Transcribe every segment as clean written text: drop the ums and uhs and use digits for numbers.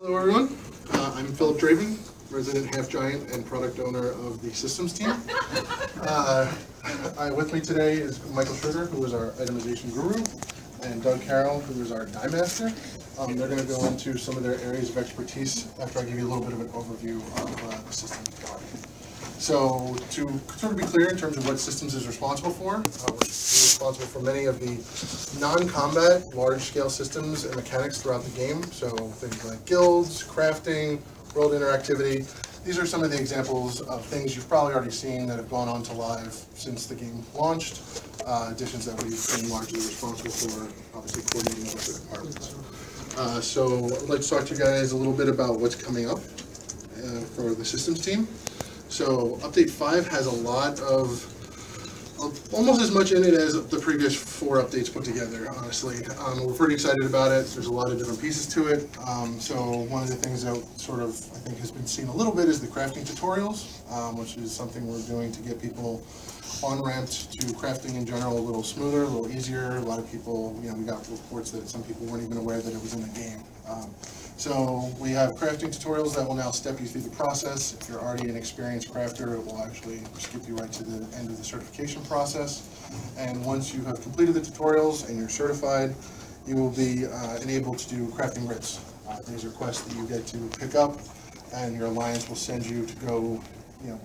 Hello everyone, I'm Philip Draven, resident half giant and product owner of the systems team. With me today is Michael Schroeder, who is our itemization guru, and Doug Carroll, who is our die master. They're going to go into some of their areas of expertise after I give you a little bit of an overview of the systems product. So to sort of be clear in terms of what systems is responsible for, we're responsible for many of the non-combat large-scale systems and mechanics throughout the game. So things like guilds, crafting, world interactivity. These are some of the examples of things you've probably already seen that have gone on to live since the game launched. Additions that we've been largely responsible for, obviously coordinating with other departments. So I'd like to talk to you guys a little bit about what's coming up for the systems team. So update 5 has a lot of, almost as much in it as the previous 4 updates put together, honestly. We're pretty excited about it. There's a lot of different pieces to it. So one of the things that sort of, I think, has been seen a little bit is the crafting tutorials, which is something we're doing to get people on-ramped to crafting in general a little smoother, a little easier. A lot of people, we got reports that some people weren't even aware that it was in the game. So we have crafting tutorials that will now step you through the process. If you're already an experienced crafter, it will actually skip you right to the end of the certification process. And once you have completed the tutorials and you're certified, you will be enabled to do crafting writs. These are quests that you get to pick up, and your alliance will send you to go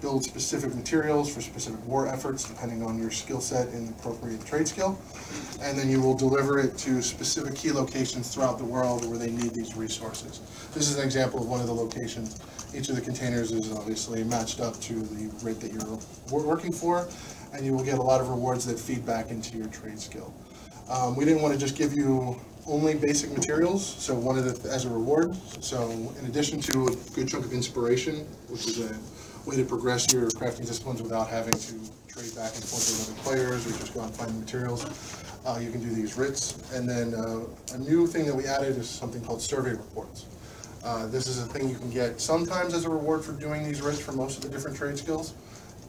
build specific materials for specific war efforts depending on your skill set and appropriate trade skill. And then you will deliver it to specific key locations throughout the world where they need these resources. This is an example of one of the locations. Each of the containers is obviously matched up to the rate that you're working for, and you will get a lot of rewards that feed back into your trade skill. We didn't want to just give you only basic materials, so one of the, as a reward, so in addition to a good chunk of inspiration, which is a way to progress your crafting disciplines without having to trade back and forth with other players or just go out and find materials, you can do these writs. And then a new thing that we added is something called survey reports. This is a thing you can get sometimes as a reward for doing these writs for most of the different trade skills.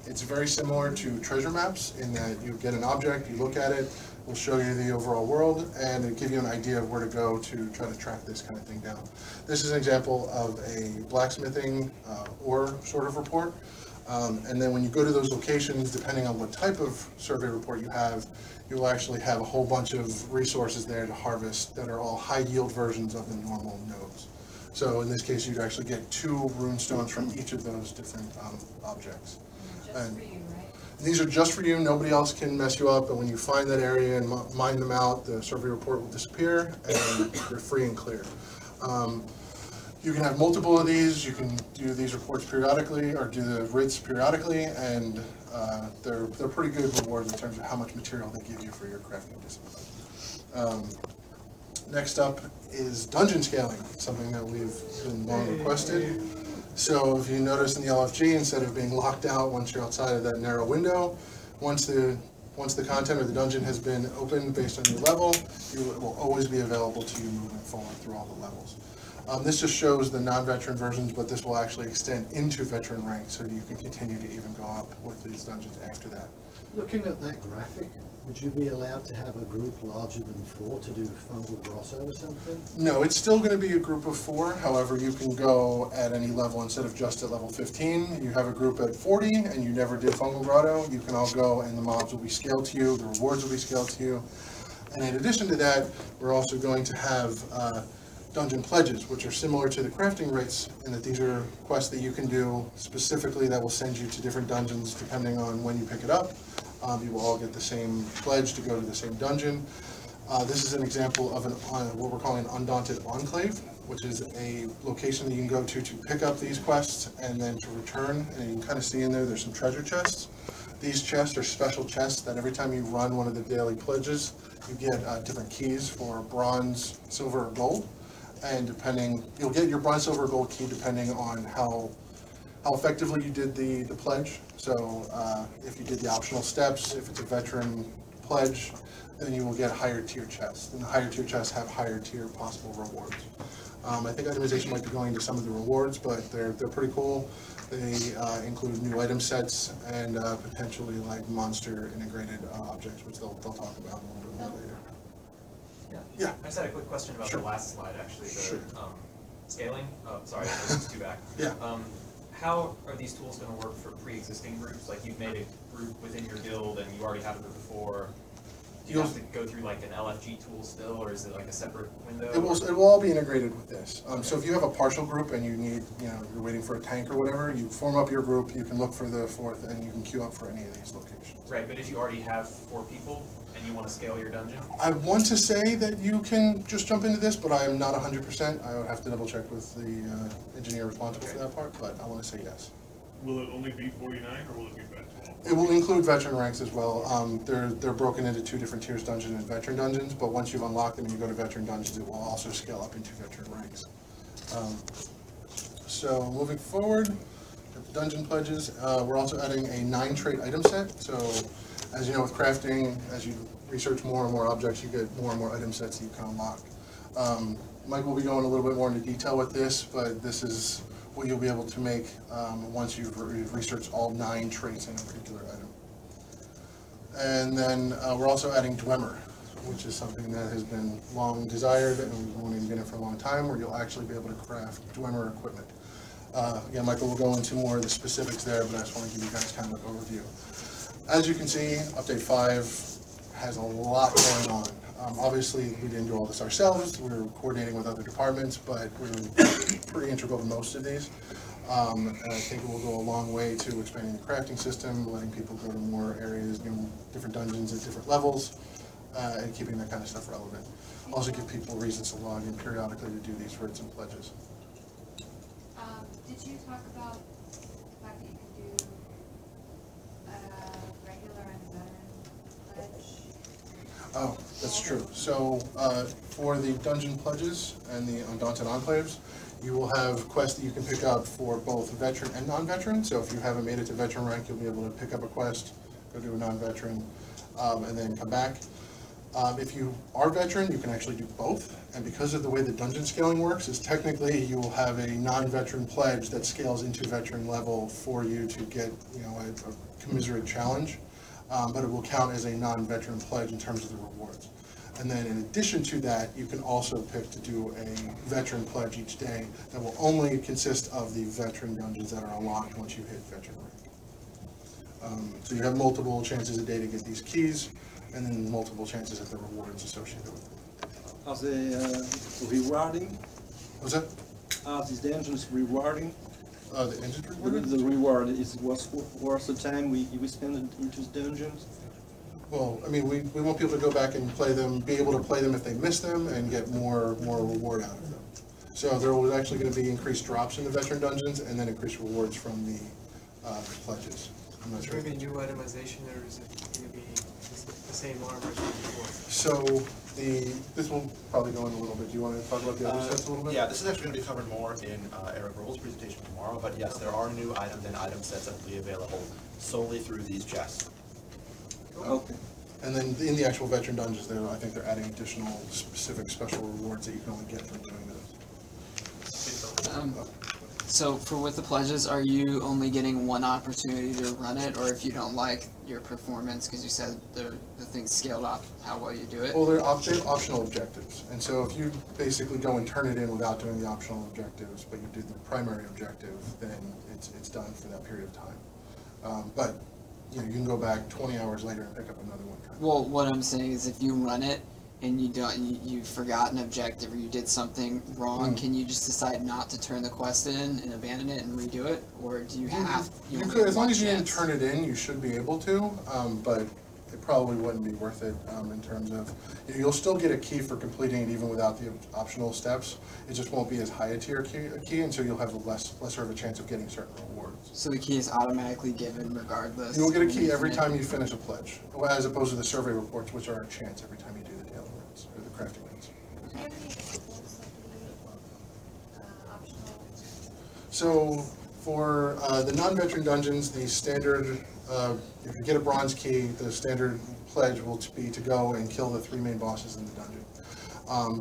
It's very similar to treasure maps in that you get an object, you look at it, we'll show you the overall world, and it'll give you an idea of where to go to try to track this kind of thing down. This is an example of a blacksmithing ore sort of report. And then when you go to those locations, depending on what type of survey report you have, you will actually have a whole bunch of resources there to harvest that are all high yield versions of the normal nodes. So in this case, you'd actually get 2 rune stones from each of those different objects. Just for you, right? These are just for you. Nobody else can mess you up. And when you find that area and mine them out, the survey report will disappear and you're free and clear. You can have multiple of these. You can do these reports periodically or do the writs periodically, and they're pretty good rewards in terms of how much material they give you for your crafting discipline. Next up is dungeon scaling, something that we've been long requested. So if you notice in the LFG, instead of being locked out once you're outside of that narrow window, once the content of the dungeon has been opened based on your level, it will always be available to you moving forward through all the levels. This just shows the non-veteran versions, but this will actually extend into veteran rank, so you can continue to even go up with these dungeons after that. Looking at that graphic, would you be allowed to have a group larger than 4 to do fungal grotto or something? No, it's still going to be a group of 4. However, you can go at any level instead of just at level 15. You have a group at 40 and you never did fungal grotto. You can all go and the mobs will be scaled to you, the rewards will be scaled to you. And in addition to that, we're also going to have dungeon pledges, which are similar to the crafting writs, in that these are quests that you can do specifically that will send you to different dungeons depending on when you pick it up. You will all get the same pledge to go to the same dungeon. This is an example of what we're calling an undaunted enclave, which is a location that you can go to pick up these quests and then to return. And you can kind of see in there's some treasure chests. These chests are special chests that every time you run one of the daily pledges, you get different keys for bronze, silver, or gold. And you'll get your bronze, silver, or gold key depending on how effectively you did the pledge. So if you did the optional steps, if it's a veteran pledge, then you will get higher tier chests. And the higher tier chests have higher tier possible rewards. I think itemization might be going into some of the rewards, but they're pretty cool. They include new item sets and potentially like monster integrated objects, which they'll talk about a little bit more later. Yeah. I just had a quick question about Sure. the last slide, actually. Sure. Scaling? Oh, sorry, this is too back. Yeah. How are these tools going to work for pre-existing groups? Like you've made a group within your guild and you already have a group before. Do you have to go through like an LFG tool still, or is it like a separate window? It will all be integrated with this. So if you have a partial group and you need, you're waiting for a tank or whatever, you form up your group, you can look for the fourth, and you can queue up for any of these locations. Right, but if you already have 4 people and you want to scale your dungeon? I want to say that you can just jump into this, but I am not 100%. I would have to double check with the engineer responsible for that part, but I want to say yes. Will it only be 49 or will it be veteran? It will include veteran ranks as well. They're broken into 2 different tiers, dungeon and veteran dungeons, but once you've unlocked them and you go to veteran dungeons, it will also scale up into veteran ranks. So moving forward, at the dungeon pledges, we're also adding a 9 trait item set. So as you know with crafting, as you research more and more objects, you get more and more item sets that you can unlock. Mike will be going a little bit more into detail with this, but this is what you'll be able to make once you've researched all 9 traits in a particular item. And then we're also adding Dwemer, which is something that has been long desired and we've wanted to get it for a long time, where you'll actually be able to craft Dwemer equipment. Again, Michael will go into more of the specifics there, but I just want to give you guys kind of an overview. As you can see, Update 5 has a lot going on. Obviously, we didn't do all this ourselves. We were coordinating with other departments, but we're pretty integral to most of these. And I think it will go a long way to expanding the crafting system, letting people go to more areas, different dungeons at different levels, and keeping that kind of stuff relevant. Also give people reasons to log in periodically to do these writs and pledges. Did you talk about the fact that you could do regular and veteran pledge? Oh, that's true. So for the dungeon pledges and the Undaunted Enclaves, you will have quests that you can pick up for both veteran and non-veteran. So if you haven't made it to veteran rank, you'll be able to pick up a quest, go do a non-veteran, and then come back. If you are veteran, you can actually do both. And because of the way the dungeon scaling works, is technically you will have a non-veteran pledge that scales into veteran level for you to get, a commiserate challenge. But it will count as a non-veteran pledge in terms of the rewards. And then in addition to that, you can also pick to do a veteran pledge each day that will only consist of the veteran dungeons that are unlocked once you hit veteran rank. So you have multiple chances a day to get these keys, and then multiple chances at the rewards associated with it. Are they rewarding? What's that? Are these dungeons rewarding? The engine reward? The reward is worth the time we spend into the dungeons? Well, I mean, we want people to go back and play them, be able to play them if they miss them, and get more reward out of them. So there was actually going to be increased drops in the veteran dungeons, and then increased rewards from the pledges. I'm not sure. Is there going to be new itemization, or is it going to be the same armor as before? So this will probably go in a little bit. Do you want to talk about the other sets a little bit? Yeah, this is actually going to be covered more in Eric Roll's presentation tomorrow, but yes, there are new items and item sets that will be available solely through these chests. Okay. And then in the actual veteran dungeons, I think they're adding additional specific special rewards that you can only get from doing those. So for with the pledges, are you only getting one opportunity to run it, or if you don't like your performance, because you said the thing's scaled up, how well you do it? Well, they're optional objectives, and so if you basically go and turn it in without doing the optional objectives, but you do the primary objective, then it's done for that period of time. But you can go back 20 hours later and pick up another one. Well, what I'm saying is, if you run it and you forgot an objective or you did something wrong, can you just decide not to turn the quest in and abandon it and redo it, or do you have? You could, as long as you didn't turn it in, you should be able to. But it probably wouldn't be worth it in terms of, you'll still get a key for completing it even without the optional steps. It just won't be as high a tier key, and so you'll have lesser of a chance of getting certain rewards. So the key is automatically given regardless? You'll get a key every time you finish a pledge, as opposed to the survey reports, which are a chance every time you do the daily runs, or the crafting runs. Do you have any examples of the optional? So for the non-veteran dungeons, the standard, if you get a bronze key, the standard pledge will be to go and kill the 3 main bosses in the dungeon.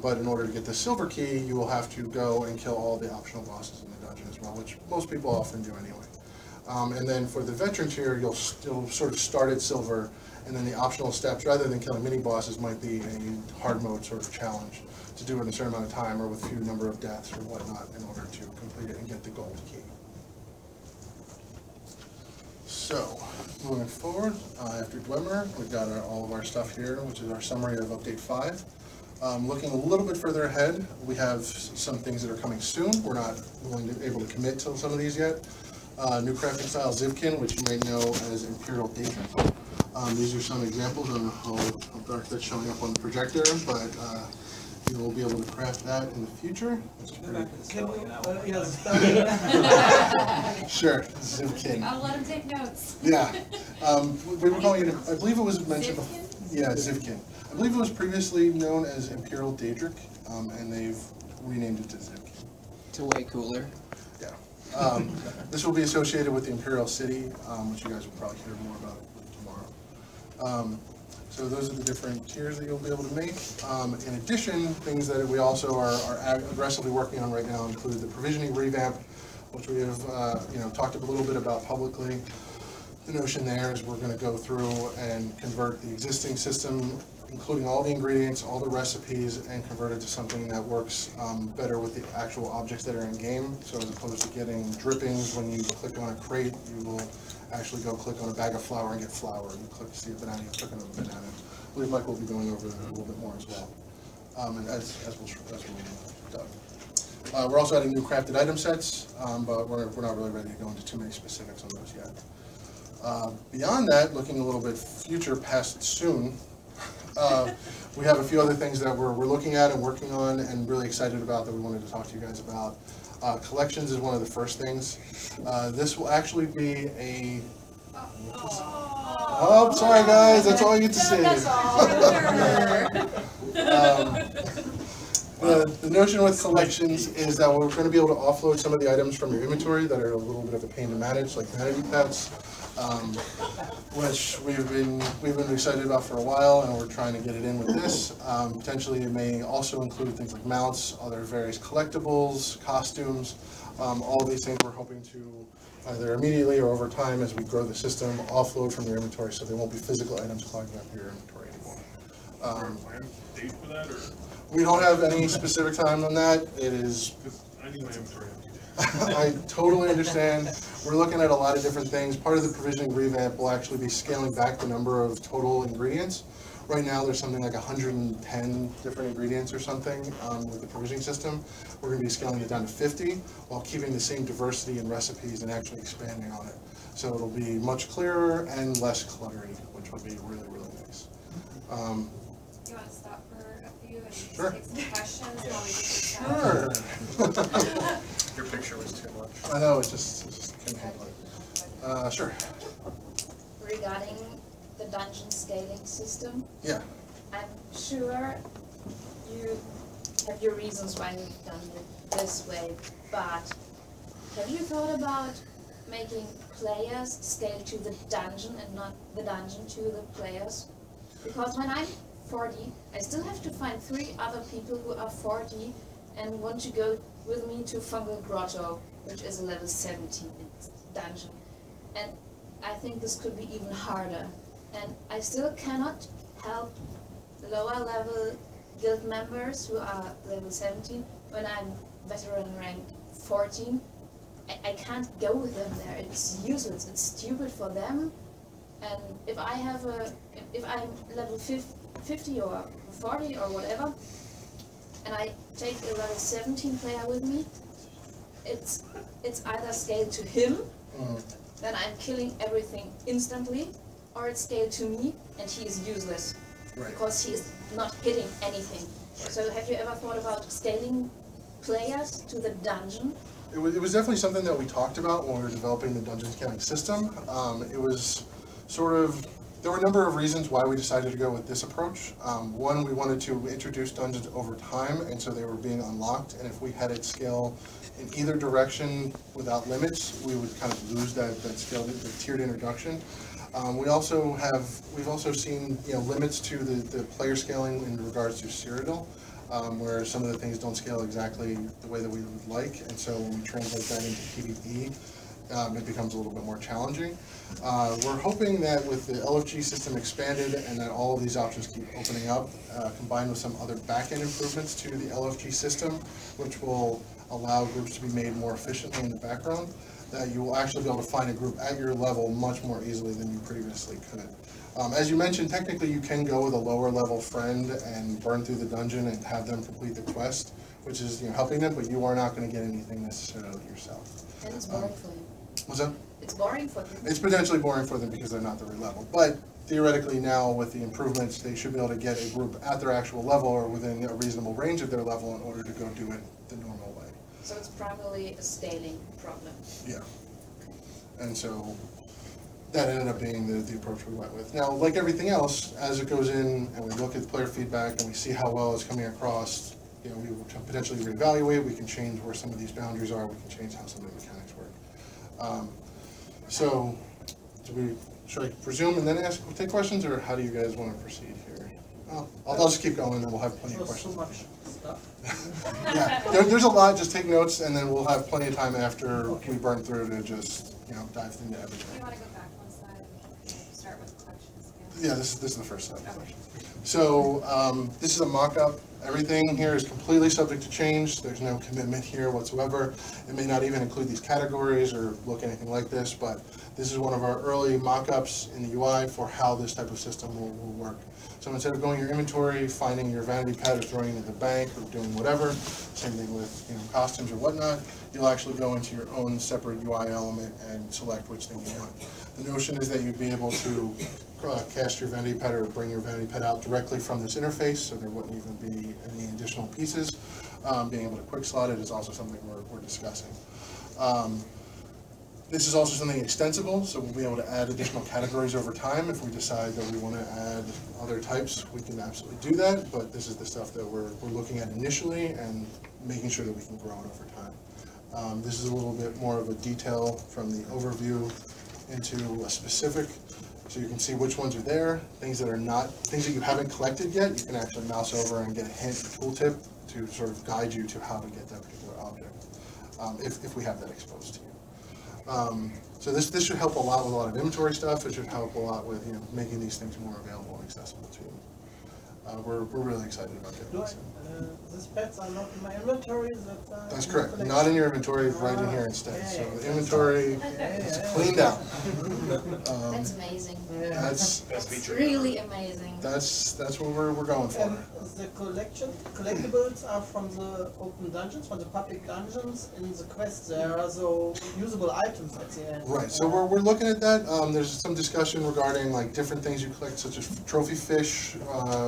But in order to get the silver key, you will have to go and kill all the optional bosses in the dungeon as well, which most people often do anyway. And then for the veteran tier, you'll still sort of start at silver And then the optional steps, rather than killing mini bosses, might be a hard mode sort of challenge to do it in a certain amount of time or with a few number of deaths or whatnot in order to complete it and get the gold key. So, moving forward, after Glimmer, we've got all of our stuff here, which is our summary of Update 5. Looking a little bit further ahead, we have some things that are coming soon. We're not able to commit to some of these yet. New crafting style Zivkin, which you may know as Imperial Daedric. These are some examples. I don't know how dark that's showing up on the projector, but you will be able to craft that in the future. Sure, Zivkin. I'll let him take notes. Yeah. We were calling it, I believe it was mentioned before. Yeah, Zivkin. I believe it was previously known as Imperial Daedric, and they've renamed it to Zivkin. It's way cooler. Yeah. This will be associated with the Imperial City, which you guys will probably hear more about tomorrow. So those are the different tiers that you'll be able to make. In addition, things that we also are aggressively working on right now include the provisioning revamp, which we have talked a little bit about publicly. The notion there is we're going to go through and convert the existing system, including all the ingredients, all the recipes, and convert it to something that works better with the actual objects that are in game. So as opposed to getting drippings when you click on a crate, you will actually go click on a bag of flour and get flour. You click to see a banana, you click on a banana. I believe Mike will be going over that a little bit more as well, and as will Doug. We're also adding new crafted item sets, but we're not really ready to go into too many specifics on those yet. Beyond that, looking a little bit future past soon, we have a few other things that we're looking at and working on and really excited about that we wanted to talk to you guys about. Collections is one of the first things. This will actually be a... Oh, sorry guys, that's all I get to say. The notion with collections is that we're going to be able to offload some of the items from your inventory that are a little bit of a pain to manage, like vanity pets, which we've been excited about for a while, and we're trying to get it in with this. Potentially, it may also include things like mounts, other various collectibles, costumes. All of these things we're hoping to either immediately or over time, as we grow the system, offload from your inventory, so they won't be physical items clogging up your inventory anymore. Date for that, or? We don't have any specific time on that. It is. I need my inventory empty. I totally understand. We're looking at a lot of different things. Part of the provisioning revamp will actually be scaling back the number of total ingredients. Right now, there's something like 110 different ingredients or something with the provisioning system. We're going to be scaling it down to 50 while keeping the same diversity in recipes and actually expanding on it. So it'll be much clearer and less cluttery, which will be really, really nice. You want to stop for a few and Sure. take some questions while we get this out? Sure. Your picture was too much. I know, it just can't handle it. Sure. Regarding the dungeon scaling system, Yeah. I'm sure you have your reasons why you've done it this way, but have you thought about making players scale to the dungeon and not the dungeon to the players? Because when I'm 40, I still have to find 3 other people who are 40 and want to go with me to Fungal Grotto, which is a level 17 dungeon. And I think this could be even harder. And I still cannot help lower level guild members who are level 17 when I'm veteran rank 14. I can't go with them there. It's useless. It's stupid for them. And if I'm level 50 or 40 or whatever, and I take a level 17 player with me, it's either scaled to him, then I'm killing everything instantly, or it's scaled to me and he is useless, because he is not hitting anything. So have you ever thought about scaling players to the dungeon? It was definitely something that we talked about when we were developing the dungeon scaling system. It was sort of, there were a number of reasons why we decided to go with this approach. One, we wanted to introduce dungeons over time, and so they were being unlocked, and if we had it scale in either direction without limits, we would kind of lose that scale, the tiered introduction. We've also seen limits to the player scaling in regards to Cyrodiil, where some of the things don't scale exactly the way that we would like, and so when we translate that into PvP, it becomes a little bit more challenging. We're hoping that with the LFG system expanded and that all of these options keep opening up, combined with some other back-end improvements to the LFG system, which will allow groups to be made more efficiently in the background, that you will actually be able to find a group at your level much more easily than you previously could. As you mentioned, technically you can go with a lower level friend and burn through the dungeon and have them complete the quest, which is helping them, but you are not going to get anything necessarily yourself. And it's boring for you. What's that? It's boring for them. It's potentially boring for them because they're not the right level, but theoretically now with the improvements, they should be able to get a group at their actual level or within a reasonable range of their level in order to go do it the normal way. So it's probably a scaling problem. Yeah. And so that ended up being the approach we went with. Now, like everything else, as it goes in and we look at the player feedback and we see how well it's coming across, we will potentially reevaluate, we can change where some of these boundaries are, we can change how some of the mechanics work. So, should I presume and then take questions, or how do you guys want to proceed here? I'll just keep going and we'll have plenty of questions. So much stuff. Yeah, there's a lot, just take notes and then we'll have plenty of time after we burn through to just, dive into everything. Do you want to go back one slide and start with collections again? Yeah, this is the first slide. Okay. So this is a mock-up. Everything here is completely subject to change. There's no commitment here whatsoever. It may not even include these categories or look anything like this, but this is one of our early mock-ups in the UI for how this type of system will work. So instead of going your inventory, finding your vanity pad or throwing it in the bank or doing whatever, same thing with costumes or whatnot, you'll actually go into your own separate UI element and select which thing you want. The notion is that you'd be able to cast your vanity pad or bring your vanity pad out directly from this interface, so there wouldn't even be any additional pieces. Being able to quick slot it is also something we're discussing. This is also something extensible, so we'll be able to add additional categories over time. If we decide that we want to add other types, we can absolutely do that, but this is the stuff that we're looking at initially and making sure that we can grow it over time. This is a little bit more of a detail from the overview into a specific, so you can see which ones are there, things that you haven't collected yet, you can actually mouse over and get a hint, a tooltip to sort of guide you to how to get that particular object, if we have that exposed to you. So this should help a lot with a lot of inventory stuff. It should help a lot with making these things more available and accessible to you. We're really excited about getting this. These pets are not in my inventory. That's correct. Not in your inventory, right in here instead. So the inventory is cleaned out. That's amazing. That's really amazing. That's what we're going for. And the collectibles are from the open dungeons, from the public dungeons. In the quest, there are so usable items at the end. Right. So we're looking at that. There's some discussion regarding different things you collect, such as trophy fish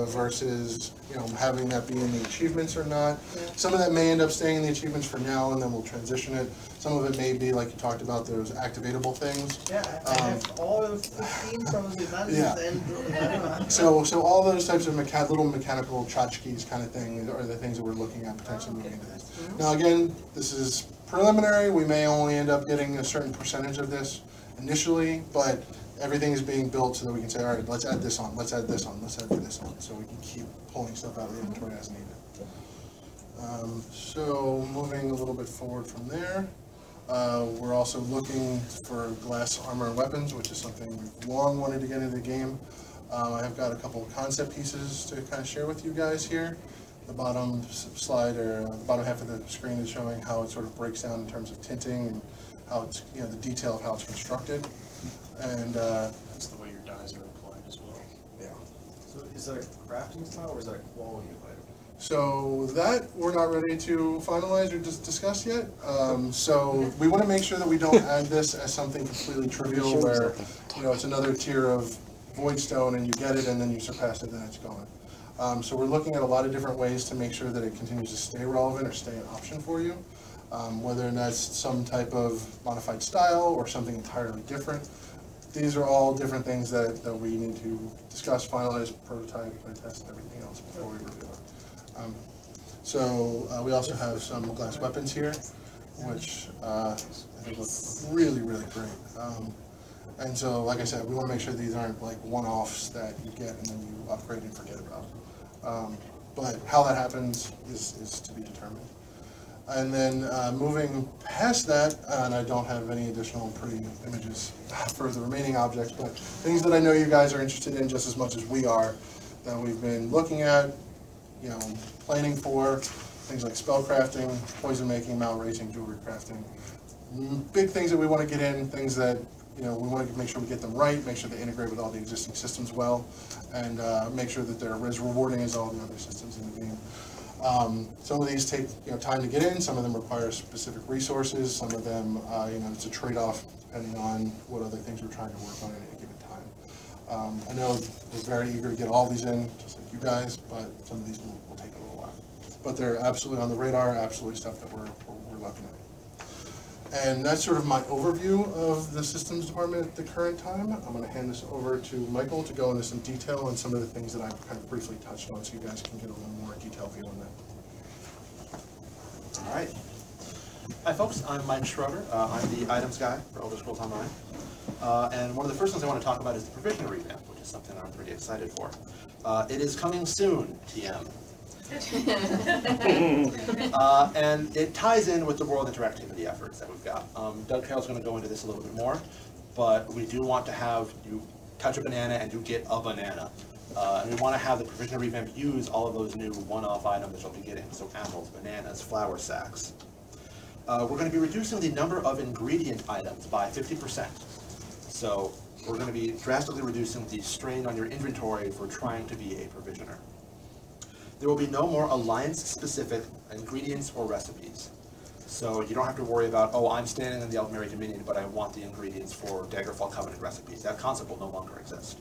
versus having that be in the achievements or not. Yeah. Some of that may end up staying in the achievements for now, and then we'll transition it. Some of it may be, like you talked about, those activatable things. Yeah, I have all 15 from the dungeons and So all those types of little mechanical tchotchkes kind of thing are the things that we're looking at potentially moving into this. Now again, this is preliminary. We may only end up getting a certain percentage of this initially, but everything is being built so that we can say, all right, let's add this on, let's add this on, let's add this on, so we can keep pulling stuff out of the inventory as needed. So moving a little bit forward from there, we're also looking for glass armor and weapons, which is something we've long wanted to get into the game. I've got a couple of concept pieces to kind of share with you guys here. The bottom slide, or the bottom half of the screen, is showing how it sort of breaks down in terms of tinting and how it's, the detail of how it's constructed. And that's the way your dyes are applied as well. Yeah. So is that a crafting style or is that a quality of item? So that we're not ready to finalize or discuss yet. So we want to make sure that we don't add this as something completely trivial where it's another tier of void stone and you get it and then you surpass it and then it's gone. So we're looking at a lot of different ways to make sure that it continues to stay relevant or stay an option for you. Whether that's some type of modified style or something entirely different. These are all different things that we need to discuss, finalize, prototype, playtest, and everything else before we review it. So we also have some glass weapons here, which I think look really, really great. And so, like I said, we want to make sure these aren't like one-offs that you get and then you upgrade and forget about. But how that happens is to be determined. And then moving past that, and I don't have any additional pretty images for the remaining objects, but things that I know you guys are interested in just as much as we are, that we've been looking at, you know, planning for, things like spell crafting, poison making, mount raising, jewelry crafting. Big things that we want to get in, things that, you know, we want to make sure we get them right, make sure they integrate with all the existing systems well, and make sure that they're as rewarding as all the other systems in the game. Some of these take, you know, time to get in, some of them require specific resources, some of them, you know, it's a trade-off depending on what other things we're trying to work on at any given time. I know we're very eager to get all these in, just like you guys, but some of these will take a little while. But they're absolutely on the radar, absolutely stuff that we're looking at. And that's sort of my overview of the systems department at the current time. I'm going to hand this over to Michael to go into some detail on some of the things that I've kind of briefly touched on, so you guys can get a little more detailed view on that. All right. Hi folks, I'm Mike Schroeder. I'm the items guy for Elder Scrolls Online. And one of the first things I want to talk about is the provisioner revamp, which is something I'm pretty excited for. It is coming soon, TM. And it ties in with the world interactivity efforts that we've got. Doug Carroll's going to go into this a little bit more, but we do want to have you touch a banana and you get a banana. And we want to have the provisioner revamp use all of those new one-off items that you'll be getting, so apples, bananas, flour sacks. We're going to be reducing the number of ingredient items by 50%. So we're going to be drastically reducing the strain on your inventory for trying to be a provisioner. There will be no more alliance-specific ingredients or recipes. So you don't have to worry about, oh, I'm standing in the Eldmeri Dominion, but I want the ingredients for Daggerfall Covenant recipes. That concept will no longer exist.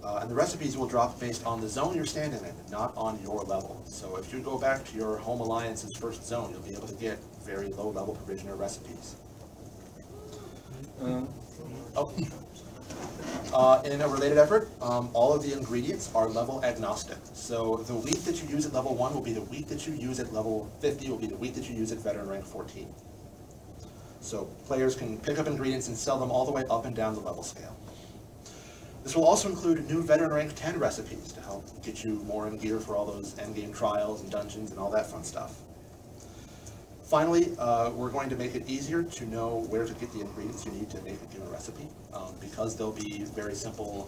And the recipes will drop based on the zone you're standing in, not on your level. So if you go back to your home alliance's first zone, you'll be able to get very low-level provisioner recipes. In a related effort, all of the ingredients are level agnostic. So the wheat that you use at level 1 will be the wheat that you use at level 50, will be the wheat that you use at veteran rank 14. So players can pick up ingredients and sell them all the way up and down the level scale. This will also include new veteran rank 10 recipes to help get you more in gear for all those endgame trials and dungeons and all that fun stuff. Finally, we're going to make it easier to know where to get the ingredients you need to make a given recipe, because there'll be very simple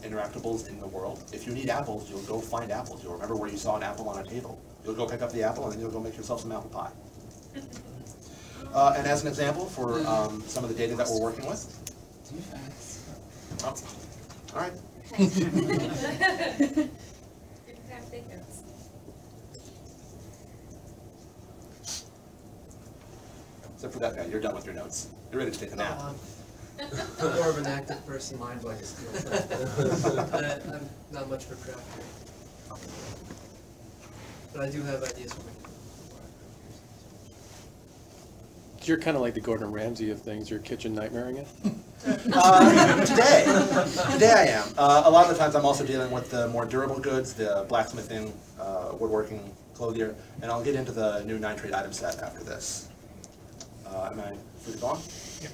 interactables in the world. If you need apples, you'll go find apples. You'll remember where you saw an apple on a table. You'll go pick up the apple, and then you'll go make yourself some apple pie. And as an example for some of the data that we're working with. Oh, all right. Except for that guy, you're done with your notes. You're ready to take a nap. I'm more of an active person, mind like a steel. I'm not much for crafting. But I do have ideas for making. You're kind of like the Gordon Ramsay of things. You're kitchen nightmaring it. Today I am. A lot of the times I'm also dealing with the more durable goods, the blacksmithing, woodworking, clothier, and I'll get into the new 9-trade item set after this. Am I free to go on? Yep.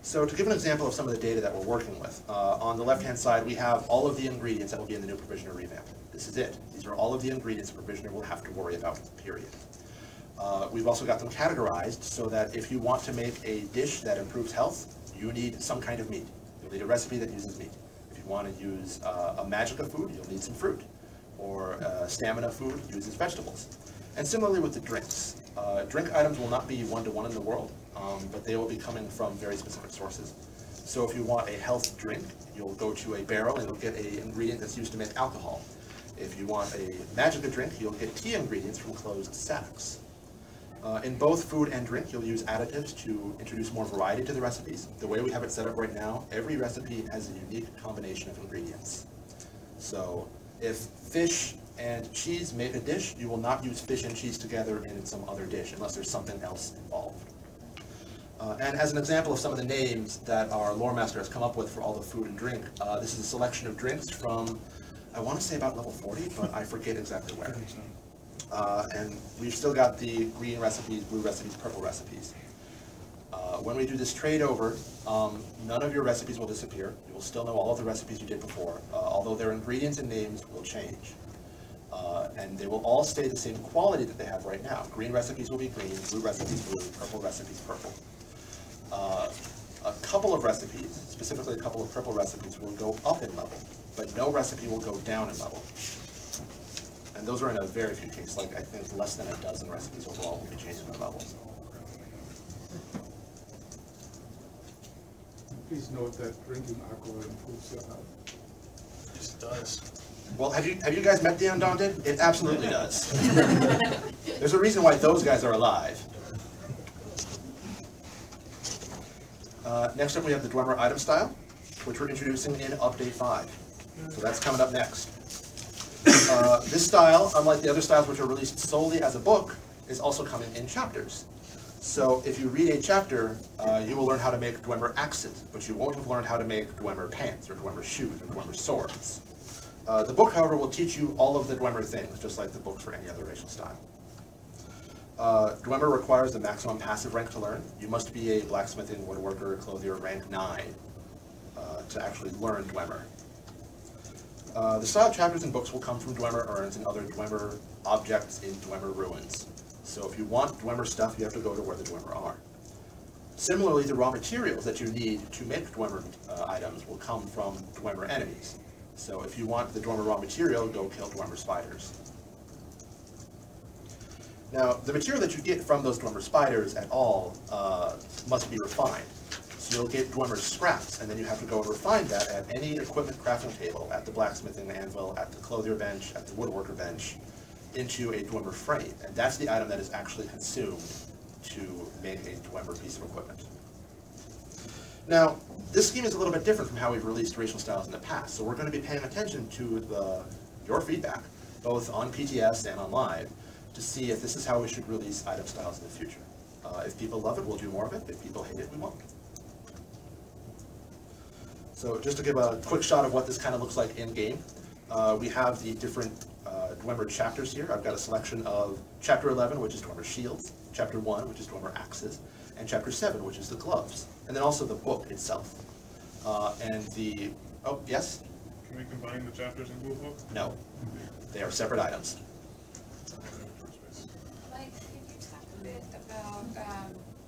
So to give an example of some of the data that we're working with, on the left-hand side we have all of the ingredients that will be in the new provisioner revamp. This is it. These are all of the ingredients a provisioner will have to worry about, period. We've also got them categorized so that if you want to make a dish that improves health, you need some kind of meat. You'll need a recipe that uses meat. If you want to use a magicka food, you'll need some fruit. Or stamina food uses vegetables. And similarly with the drinks. Drink items will not be one-to-one in the world, but they will be coming from very specific sources. So if you want a health drink, you'll go to a barrel and you'll get an ingredient that's used to make alcohol. If you want a magicka drink, you'll get tea ingredients from closed sacks. In both food and drink, you'll use additives to introduce more variety to the recipes. The way we have it set up right now, every recipe has a unique combination of ingredients. So if fish and cheese make a dish, you will not use fish and cheese together in some other dish unless there's something else involved. And as an example of some of the names that our lore master has come up with for all the food and drink, this is a selection of drinks from, I want to say about level 40, but I forget exactly where. And we've still got the green recipes, blue recipes, purple recipes. When we do this trade over, none of your recipes will disappear. You will still know all of the recipes you did before, although their ingredients and names will change. And they will all stay the same quality that they have right now. Green recipes will be green, blue recipes blue, purple recipes purple. A couple of recipes, specifically a couple of purple recipes, will go up in level, but no recipe will go down in level. And those are in a very few cases, like I think less than a dozen recipes overall will be changing their levels. Please note that drinking alcohol improves your health. It just does. Well, have you guys met the Undaunted? It absolutely does. There's a reason why those guys are alive. Next up, we have the Dwemer item style, which we're introducing in Update 5. So that's coming up next. This style, unlike the other styles which are released solely as a book, is also coming in chapters. So if you read a chapter, you will learn how to make Dwemer axes, but you won't have learned how to make Dwemer pants, or Dwemer shoes, or Dwemer swords. The book, however, will teach you all of the Dwemer things, just like the books for any other racial style. Dwemer requires the maximum passive rank to learn. You must be a blacksmithing, woodworker, clothier rank 9 to actually learn Dwemer. The style chapters and books will come from Dwemer urns and other Dwemer objects in Dwemer ruins. So if you want Dwemer stuff, you have to go to where the Dwemer are. Similarly, the raw materials that you need to make Dwemer items will come from Dwemer enemies. So if you want the Dwemer raw material, go kill Dwemer spiders. Now, the material that you get from those Dwemer spiders at all must be refined. So you'll get Dwemer scraps, and then you have to go and refine that at any equipment crafting table, at the blacksmithing anvil, at the clothier bench, at the woodworker bench, into a Dwemer frame. And that's the item that is actually consumed to make a Dwemer piece of equipment. Now, this scheme is a little bit different from how we've released racial styles in the past, so we're going to be paying attention to your feedback, both on PTS and on live, to see if this is how we should release item styles in the future. If people love it, we'll do more of it. If people hate it, we won't. So just to give a quick shot of what this kind of looks like in-game, we have the different Dwemer chapters here. I've got a selection of Chapter 11, which is Dwemer shields, Chapter 1, which is Dwemer axes, and Chapter 7, which is the gloves, and then also the book itself. Oh, yes? Can we combine the chapters in Google? No, they are separate items. Mike, could you talk a bit about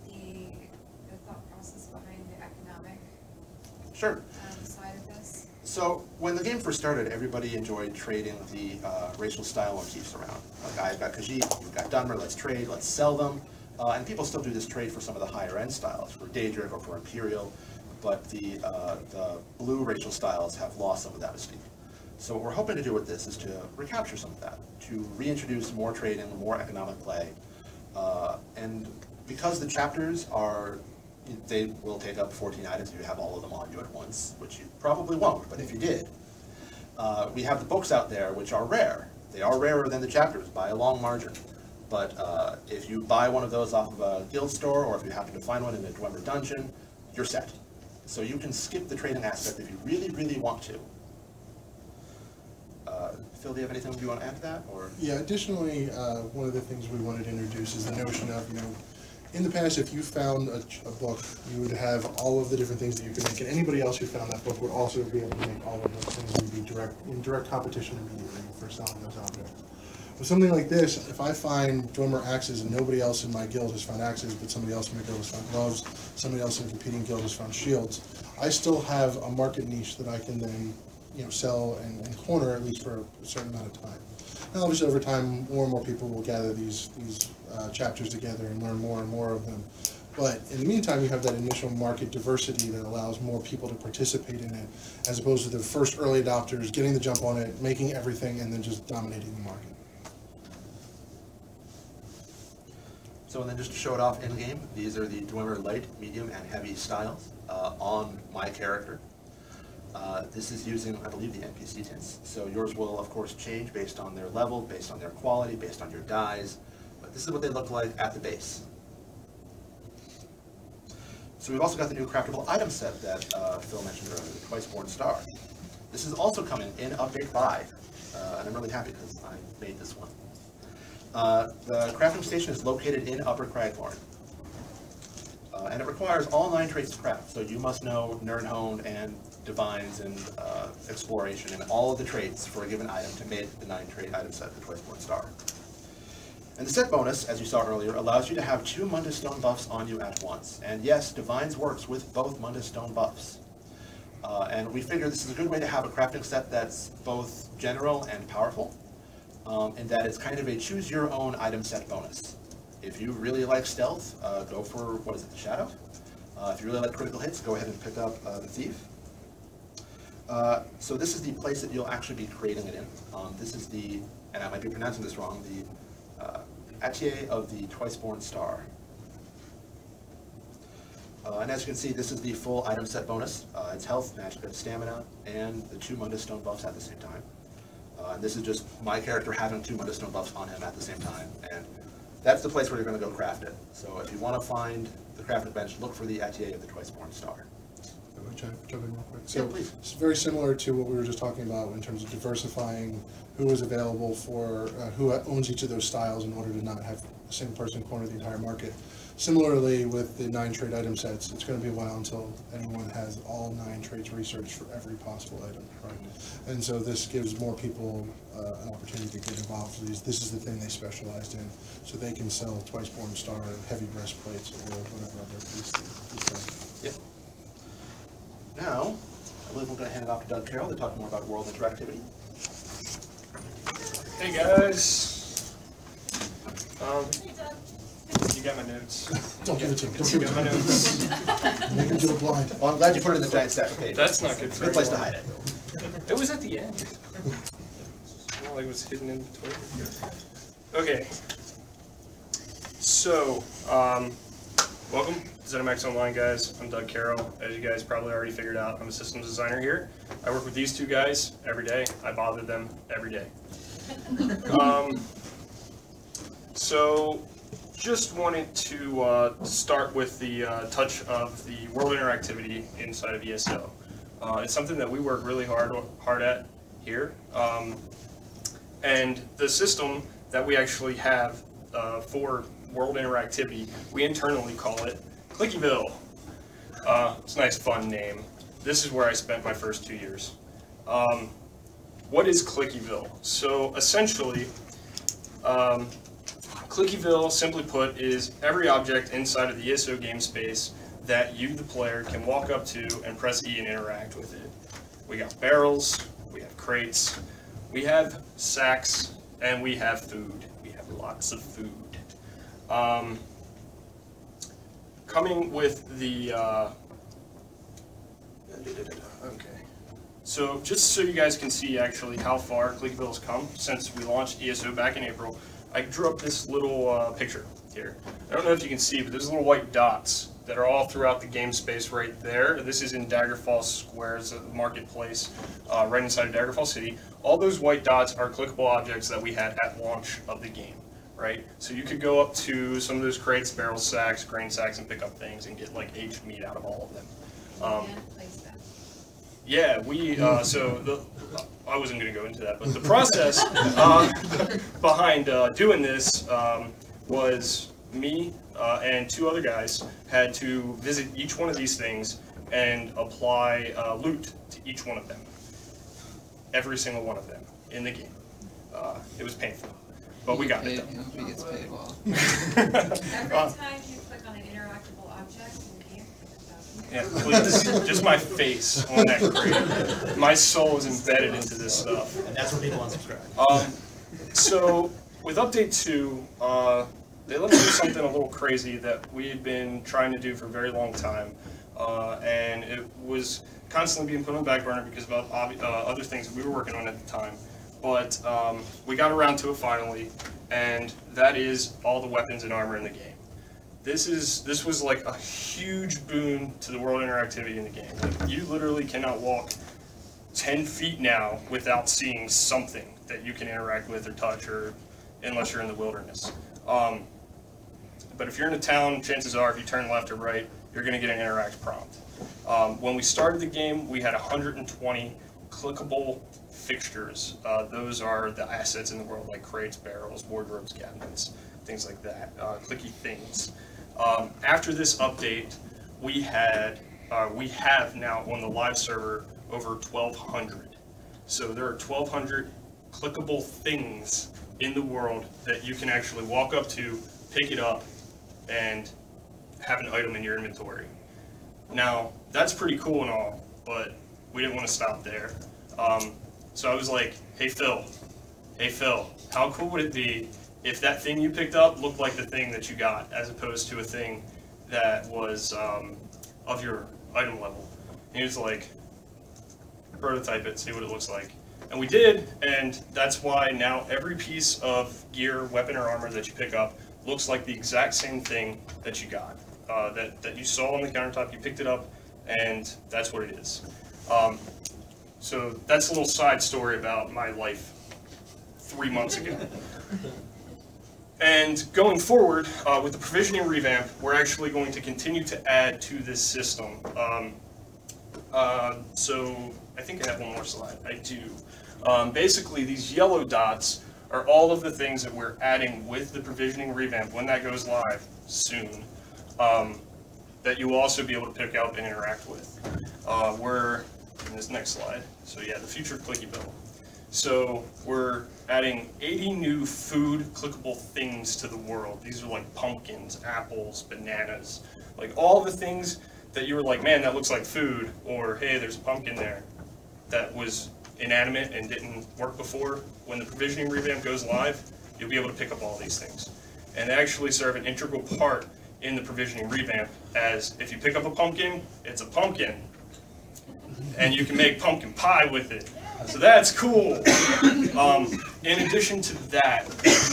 the thought process behind the economic Sure. Side of this? So when the game first started, everybody enjoyed trading the racial style motifs around. Like, I've got Khajiit, you've got Dunmer, let's trade, let's sell them. And people still do this trade for some of the higher end styles, for Daedric or for Imperial, but the blue racial styles have lost some of that mystique. So what we're hoping to do with this is to recapture some of that, to reintroduce more trading, more economic play. And because the chapters they will take up 14 items if you have all of them on you at once, which you probably won't, but if you did. We have the books out there, which are rare. They are rarer than the chapters by a long margin. But if you buy one of those off of a guild store, or if you happen to find one in a Dwemer dungeon, you're set. So you can skip the trading aspect if you really, really want to. Phil, do you have anything you want to add to that? Or? Yeah, additionally, one of the things we wanted to introduce is the notion of, in the past, if you found a book, you would have all of the different things that you could make, and anybody else who found that book would also be able to make all of those things and be in direct competition immediately for selling those objects. With something like this, if I find Dwemer axes and nobody else in my guild has found axes, but somebody else in my guild has found gloves, somebody else in a competing guild has found shields, I still have a market niche that I can then sell and corner at least for a certain amount of time. Now, obviously, over time, more and more people will gather these chapters together and learn more and more of them. But in the meantime, you have that initial market diversity that allows more people to participate in it, as opposed to the first early adopters getting the jump on it, making everything, and then just dominating the market. So then just to show it off in game, these are the Dwemer light, medium, and heavy styles on my character. This is using, I believe, the NPC tints. So yours will, of course, change based on their level, based on their quality, based on your dyes. But this is what they look like at the base. So we've also got the new craftable item set that Phil mentioned earlier, the Twice-Born Star. This is also coming in Update 5, and I'm really happy because I made this one. The crafting station is located in Upper Craghorn, and it requires all 9 traits to craft. So you must know Nirnhone and divines, and exploration, and all of the traits for a given item to make the 9-trait item set, the Twice-Born Star. And the set bonus, as you saw earlier, allows you to have 2 Mundus Stone buffs on you at once. And yes, Divines works with both Mundus Stone buffs. And we figure this is a good way to have a crafting set that's both general and powerful, and that it's kind of a choose-your-own item set bonus. If you really like stealth, go for, what is it, the Shadow? If you really like critical hits, go ahead and pick up the Thief. So this is the place that you'll actually be creating it in. This is the, and I might be pronouncing this wrong, the Atelier of the Twice-Born Star. And as you can see, this is the full item set bonus. It's health, magic, and stamina, and the 2 Mundus Stone buffs at the same time. And this is just my character having 2 Mundus Stone buffs on him at the same time. And that's the place where you're going to go craft it. So if you want to find the crafting bench, look for the Atelier of the Twice-Born Star. Jump in real quick. So yeah, please. It's very similar to what we were just talking about in terms of diversifying who is available for, who owns each of those styles in order to not have the same person corner the entire market. Similarly, with the 9-trait item sets, it's going to be a while until anyone has all 9 traits researched for every possible item, right? And so this gives more people an opportunity to get involved with these. This is the thing they specialized in, so they can sell Twice-Born Star, heavy breastplates, or whatever other piece they Yep. Now, I believe we're going to hand it off to Doug Carroll to talk more about world interactivity. Hey guys. You got my notes. Don't give it to him. Don't You give it got my to him. notes. Make him do it blind. Well, I'm glad you put it in the giant stack of pages. That's not good for Good place to anyone. hide it. It was at the end. Well, it was hidden in between. Okay. So, welcome to ZeniMax Online, guys. I'm Doug Carroll. As you guys probably already figured out, I'm a systems designer here. I work with these 2 guys every day. I bother them every day. So, just wanted to start with the touch of the world interactivity inside of ESO. It's something that we work really hard at here. And the system that we actually have for world interactivity, we internally call it Clickyville. It's a nice fun name. This is where I spent my first 2 years. What is Clickyville? So essentially, Clickyville, simply put, is every object inside of the ESO game space that you, the player, can walk up to and press E and interact with it. We got barrels, we have crates, we have sacks, and we have food. We have lots of food. Coming with the, okay. So just so you guys can see actually how far Clickyville's come since we launched ESO back in April, I drew up this little picture here. I don't know if you can see, but there's little white dots that are all throughout the game space right there. This is in Daggerfall Square, it's a marketplace right inside of Daggerfall City. All those white dots are clickable objects that we had at launch of the game, right? So you could go up to some of those crates, barrels, sacks, grain sacks, and pick up things and get like aged meat out of all of them. Yeah, we, I wasn't going to go into that, but the process behind doing this was me and 2 other guys had to visit each one of these things and apply loot to each one of them. Every single one of them in the game. It was painful, but we got it done. I hope he gets paid well. Every time you click on an interactable object in the game, Yeah, please, just my face on that crate. My soul is embedded into this stuff. And that's when people unsubscribe. So, with Update 2, they let me do something a little crazy that we had been trying to do for a very long time. And it was constantly being put on the back burner because of other things that we were working on at the time. But we got around to it finally, and that is all the weapons and armor in the game. This was like a huge boon to the world interactivity in the game. Like, you literally cannot walk 10 feet now without seeing something that you can interact with or touch, or unless you're in the wilderness. But if you're in a town, chances are if you turn left or right, you're going to get an interact prompt. When we started the game, we had 120 clickable fixtures. Those are the assets in the world, like crates, barrels, wardrobes, cabinets, things like that, clicky things. After this update, we have now on the live server over 1,200. So there are 1,200 clickable things in the world that you can actually walk up to, pick it up, and have an item in your inventory. Now, that's pretty cool and all, but we didn't want to stop there. So I was like, hey Phil, how cool would it be if that thing you picked up looked like the thing that you got, as opposed to a thing that was of your item level? And he was like, prototype it, see what it looks like. And we did, and that's why now every piece of gear, weapon, or armor that you pick up looks like the exact same thing that you got. That you saw on the countertop, you picked it up, and that's what it is. So that's a little side story about my life 3 months ago. And going forward, with the provisioning revamp, we're actually going to continue to add to this system. So I think I have one more slide. I do. Basically, these yellow dots are all of the things that we're adding with the provisioning revamp when that goes live soon, that you will also be able to pick up and interact with. We're in this next slide. So yeah, the future clicky bill. So we're adding 80 new food clickable things to the world. These are like pumpkins, apples, bananas, like all the things that you were like, man, that looks like food, or hey, there's a pumpkin there that was inanimate and didn't work before. When the provisioning revamp goes live, you'll be able to pick up all these things. And they actually serve an integral part in the provisioning revamp, as if you pick up a pumpkin, it's a pumpkin. And you can make pumpkin pie with it. So that's cool. In addition to that,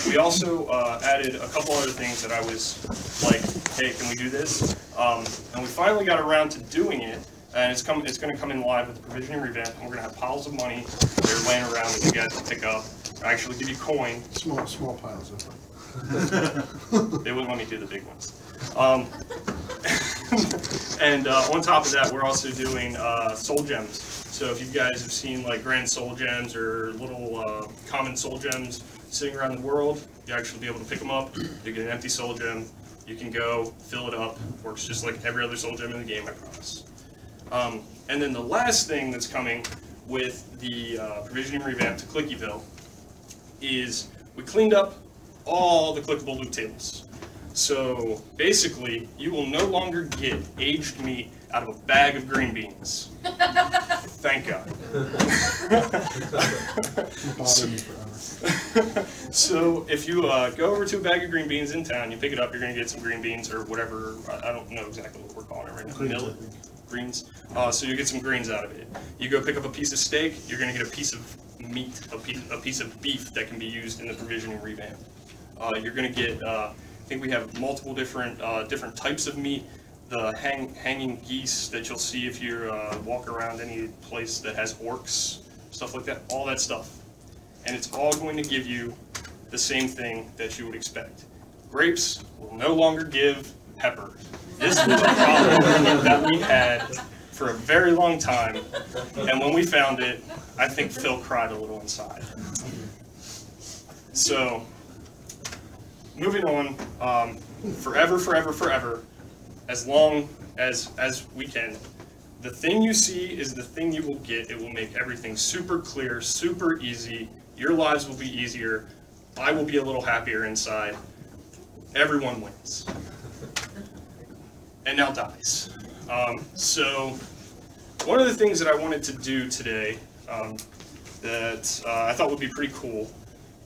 we also added a couple other things that I was like, hey, can we do this? And we finally got around to doing it, and it's going to come in live with the provisioning revamp, and we're going to have piles of money that are laying around that you guys can pick up. I actually give you coin. Small piles of them. They wouldn't let me do the big ones. And on top of that, we're also doing soul gems. So if you guys have seen like grand soul gems or little common soul gems sitting around the world, you actually be able to pick them up. You get an empty soul gem. You can go fill it up. Works just like every other soul gem in the game, I promise. And then the last thing that's coming with the provisioning revamp to Clickyville is we cleaned up all the clickable loot tables. So basically, you will no longer get aged meat out of a bag of green beans. Thank God. So if you go over to a bag of green beans in town, you pick it up, you're going to get some green beans or whatever. I don't know exactly what we're calling it right now. Millet? Greens. So you get some greens out of it. You go pick up a piece of steak, you're going to get a piece of meat, a piece of beef that can be used in the provisioning revamp. You're going to get, I think we have multiple different types of meat. The hanging geese that you'll see if you walk around any place that has orcs, stuff like that, all that stuff. And it's all going to give you the same thing that you would expect. Grapes will no longer give pepper. This was a problem that we had for a very long time, and when we found it, I think Phil cried a little inside. So, moving on, forever, as long as we can. The thing you see is the thing you will get. It will make everything super clear, super easy. Your lives will be easier. I will be a little happier inside. Everyone wins. And now dies. So one of the things that I wanted to do today that I thought would be pretty cool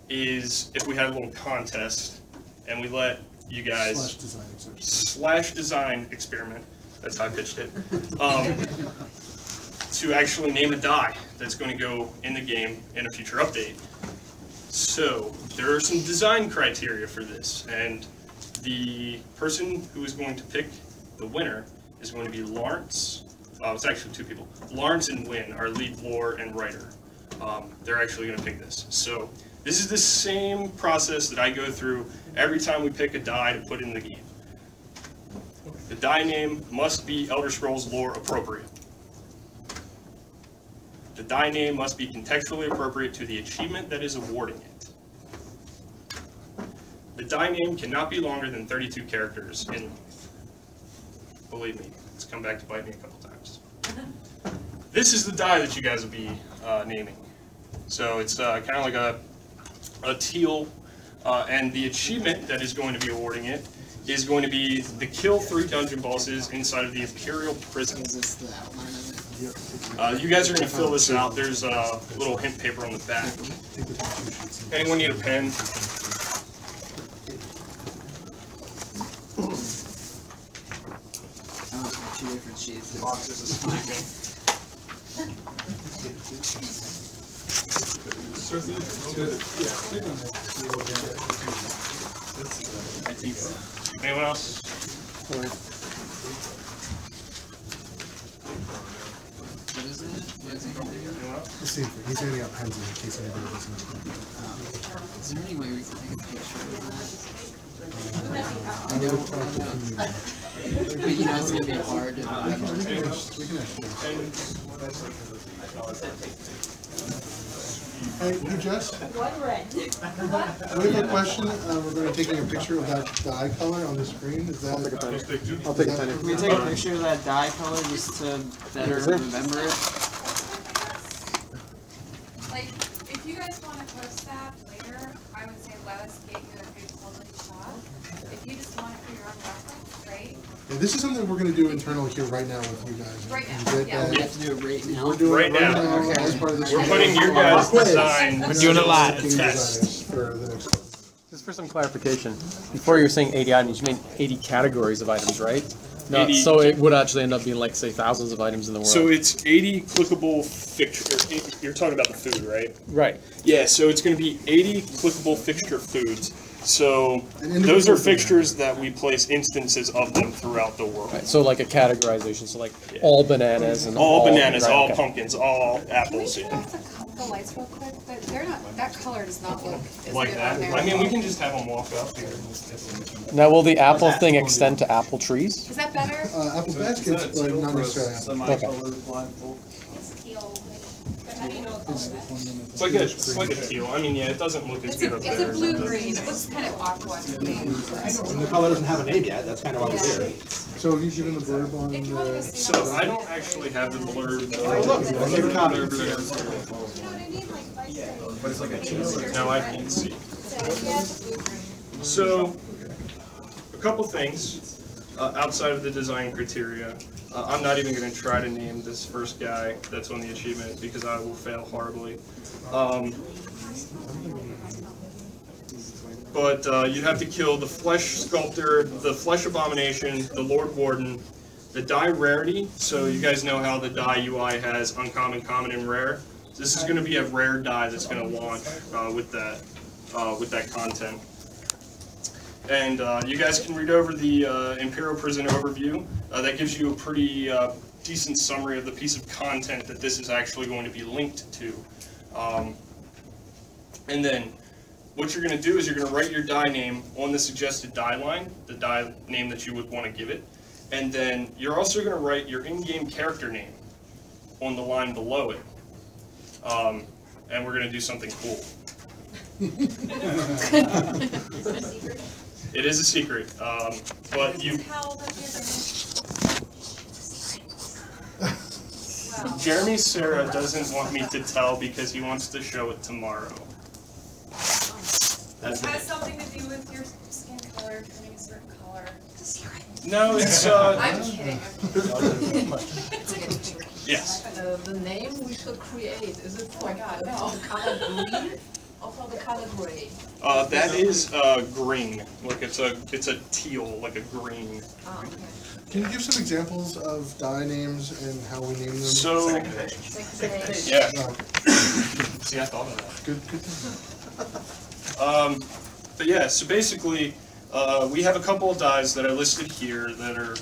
is if we had a little contest and we let you guys /design experiment, that's how I pitched it, to actually name a die that's going to go in the game in a future update. So there are some design criteria for this, and the person who is going to pick the winner is going to be Lawrence. It's actually two people. Lawrence and Wynn, our lead lore and writer. They're actually going to pick this. So this is the same process that I go through every time we pick a die to put in the game. The die name must be Elder Scrolls lore appropriate. The die name must be contextually appropriate to the achievement that is awarding it. The die name cannot be longer than 32 characters in length. Believe me, it's come back to bite me a couple times. this is the die that you guys will be naming. So it's kind of like a teal, and the achievement that is going to be awarding it is going to be the kill 3 dungeon bosses inside of the Imperial Prison. Is this the outline of it? You guys are going to fill this out. There's a little hint paper on the back. Anyone need a pen? Oh, 2 different sheets. Boxes of sleeping. Anyone else? What is it? What is it? Let's see, he's handing out pens in case anybody doesn't know. Is there any way we can take a picture of that? But you know it's gonna be hard to Hey, Jess? What red? We have a question regarding taking a picture of that dye color on the screen. Is that? I'll take a pen. Can we take a picture of that dye color just to better remember it? Like, if you guys wanna post that later, I would say let us get you a good quality shot. If you just want it for your own reference, great. Yeah, this is something we're gonna do internal here right now with you guys. Right now, And get yeah. that- We have to do it right now. We're doing Right it right now. now as part of this. We're putting your guys' design. We're doing it live. Test for the next one. Just for some clarification, before you were saying 80 items, you mean 80 categories of items, right? No, 80 so it would actually end up being like, say, thousands of items in the world. So it's 80 clickable fixture. You're talking about the food, right? Right. Yeah, so it's going to be 80 clickable fixture foods. So And those are individual fixtures that we place instances of them throughout the world. Right. So like a categorization, so like Yeah. all bananas and All bananas, right, all okay. pumpkins, all Can we apples. turn off the lights real quick? But they're not, that color does not look as Like good that. on there. I mean, we can just have them walk up here. Now, will the apple thing extend to apple trees? Is that better? Apple baskets, but not necessarily apple. Semi-colored blindfold. It's teal. But how do you know it's color? It's like a teal. I mean, yeah, it doesn't look as It's good a, up it's there. a blue-green. It looks kind of aqua to me. And the color doesn't have a name yet, that's kind of why we're here. So have you given the blurb on If you want to go the? see So that. I don't actually have the blurb. Give a copy. You know what I mean? Like, if I say. But it's like a teal. Now I can see. So, a couple things outside of the design criteria. I'm not even going to try to name this first guy that's on the achievement because I will fail horribly. But you'd have to kill the Flesh Sculptor, the Flesh Abomination, the Lord Warden, the die rarity. So you guys know how the die UI has uncommon, common, and rare. This is going to be a rare die that's going to launch with that content. And you guys can read over the Imperial Prison overview. That gives you a pretty decent summary of the piece of content that this is actually going to be linked to. And then what you're going to do is you're going to write your die name on the suggested die line, the die name that you would want to give it. And then you're also going to write your in-game character name on the line below it. And we're going to do something cool. It is a secret, but you. Jeremy Sarah doesn't want me to tell because he wants to show it tomorrow. It has something to do with your skin color, turning a certain color. It's a secret. No, it's I'm kidding. Yes. The name we should create, is it for Oh my God, no. the color green or for the color gray? That is green. Like it's a teal, like a green. Oh, okay. Can you give some examples of die names and how we name them? So, Like yeah. Oh, See, I thought of that. good. But yeah, so basically, we have a couple of dies that are listed here that are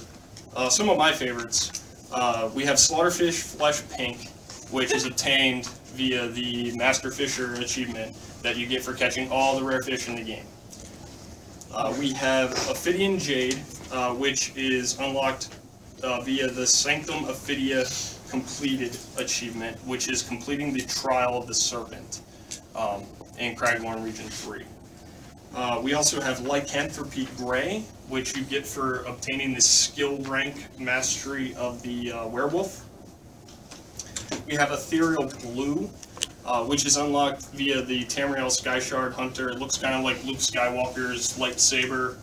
some of my favorites. We have Slaughterfish Flesh Pink, which is obtained via the Master Fisher achievement that you get for catching all the rare fish in the game. We have Ophidian Jade, which is unlocked via the Sanctum Ophidia Completed achievement, which is completing the Trial of the Serpent in Cragmorn Region 3. We also have Lycanthropy Gray, which you get for obtaining the skill rank mastery of the werewolf. we have Ethereal Blue, which is unlocked via the Tamriel Sky Shard Hunter. It looks kind of like Luke Skywalker's lightsaber.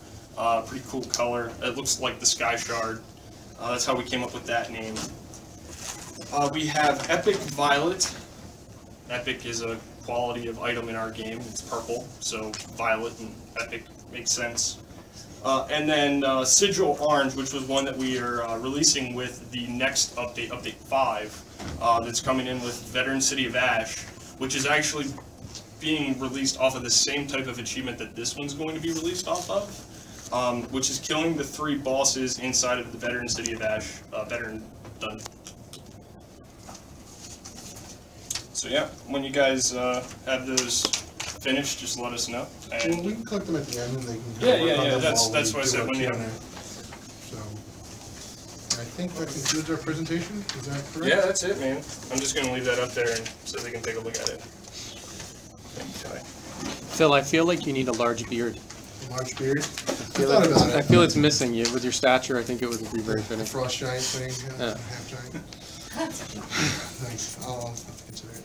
Pretty cool color. It looks like the Sky Shard. That's how we came up with that name. We have Epic Violet. Epic is a quality of item in our game. It's purple, so violet and epic makes sense. And then Sigil Orange, which was one that we are releasing with the next update, Update 5, that's coming in with Veteran City of Ash, which is actually being released off of the same type of achievement that this one's going to be released off of, which is killing the 3 bosses inside of the Veteran City of Ash, Veteran Dungeon. So yeah, when you guys have those finished, just let us know. And well, we can collect them at the end, and they can. Yeah. That's what I said. When you have. So, I think that concludes our presentation. Is that correct? Yeah, that's it, man. I'm just gonna leave that up there, and so they can take a look at it. Okay. Phil, I feel like you need a large beard. A large beard. I feel it's missing you with your stature. I think it would be very fitting. Frost giant thing, Yeah. half giant. Nice. I'll consider it.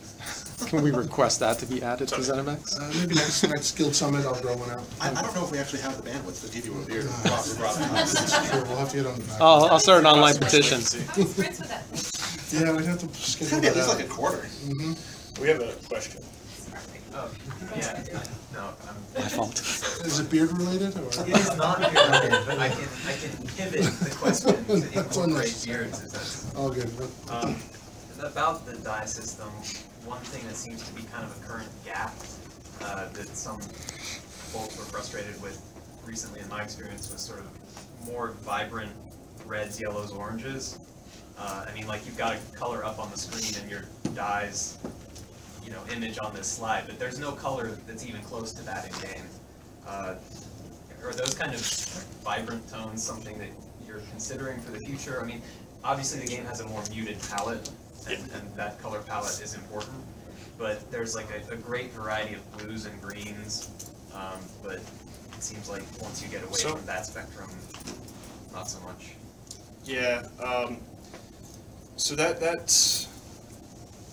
Can we request that to be added to ZeniMax? Maybe next Guild Summit, I'll grow one out. I don't know if we actually have the bandwidth to give you a beard. That's true. We'll have to get on the back. I'll start an online petition. Yeah, we'd have to schedule that At least out. like a quarter. We have a question. Oh, yeah, no, My fault. Is it beard related? Or? It is not beard related, but I can pivot the question to incorporate beards. If that's, all good. About the die system, one thing that seems to be kind of a current gap that some folks were frustrated with recently in my experience was sort of more vibrant reds, yellows, oranges. I mean, like you've got a color up on the screen and your die's, you know, image on this slide, but there's no color that's even close to that in game. Are those kind of vibrant tones something that you're considering for the future? I mean, obviously the game has a more muted palette, and that color palette is important, but there's like a great variety of blues and greens, but it seems like once you get away from that spectrum, not so much. Yeah, so that's,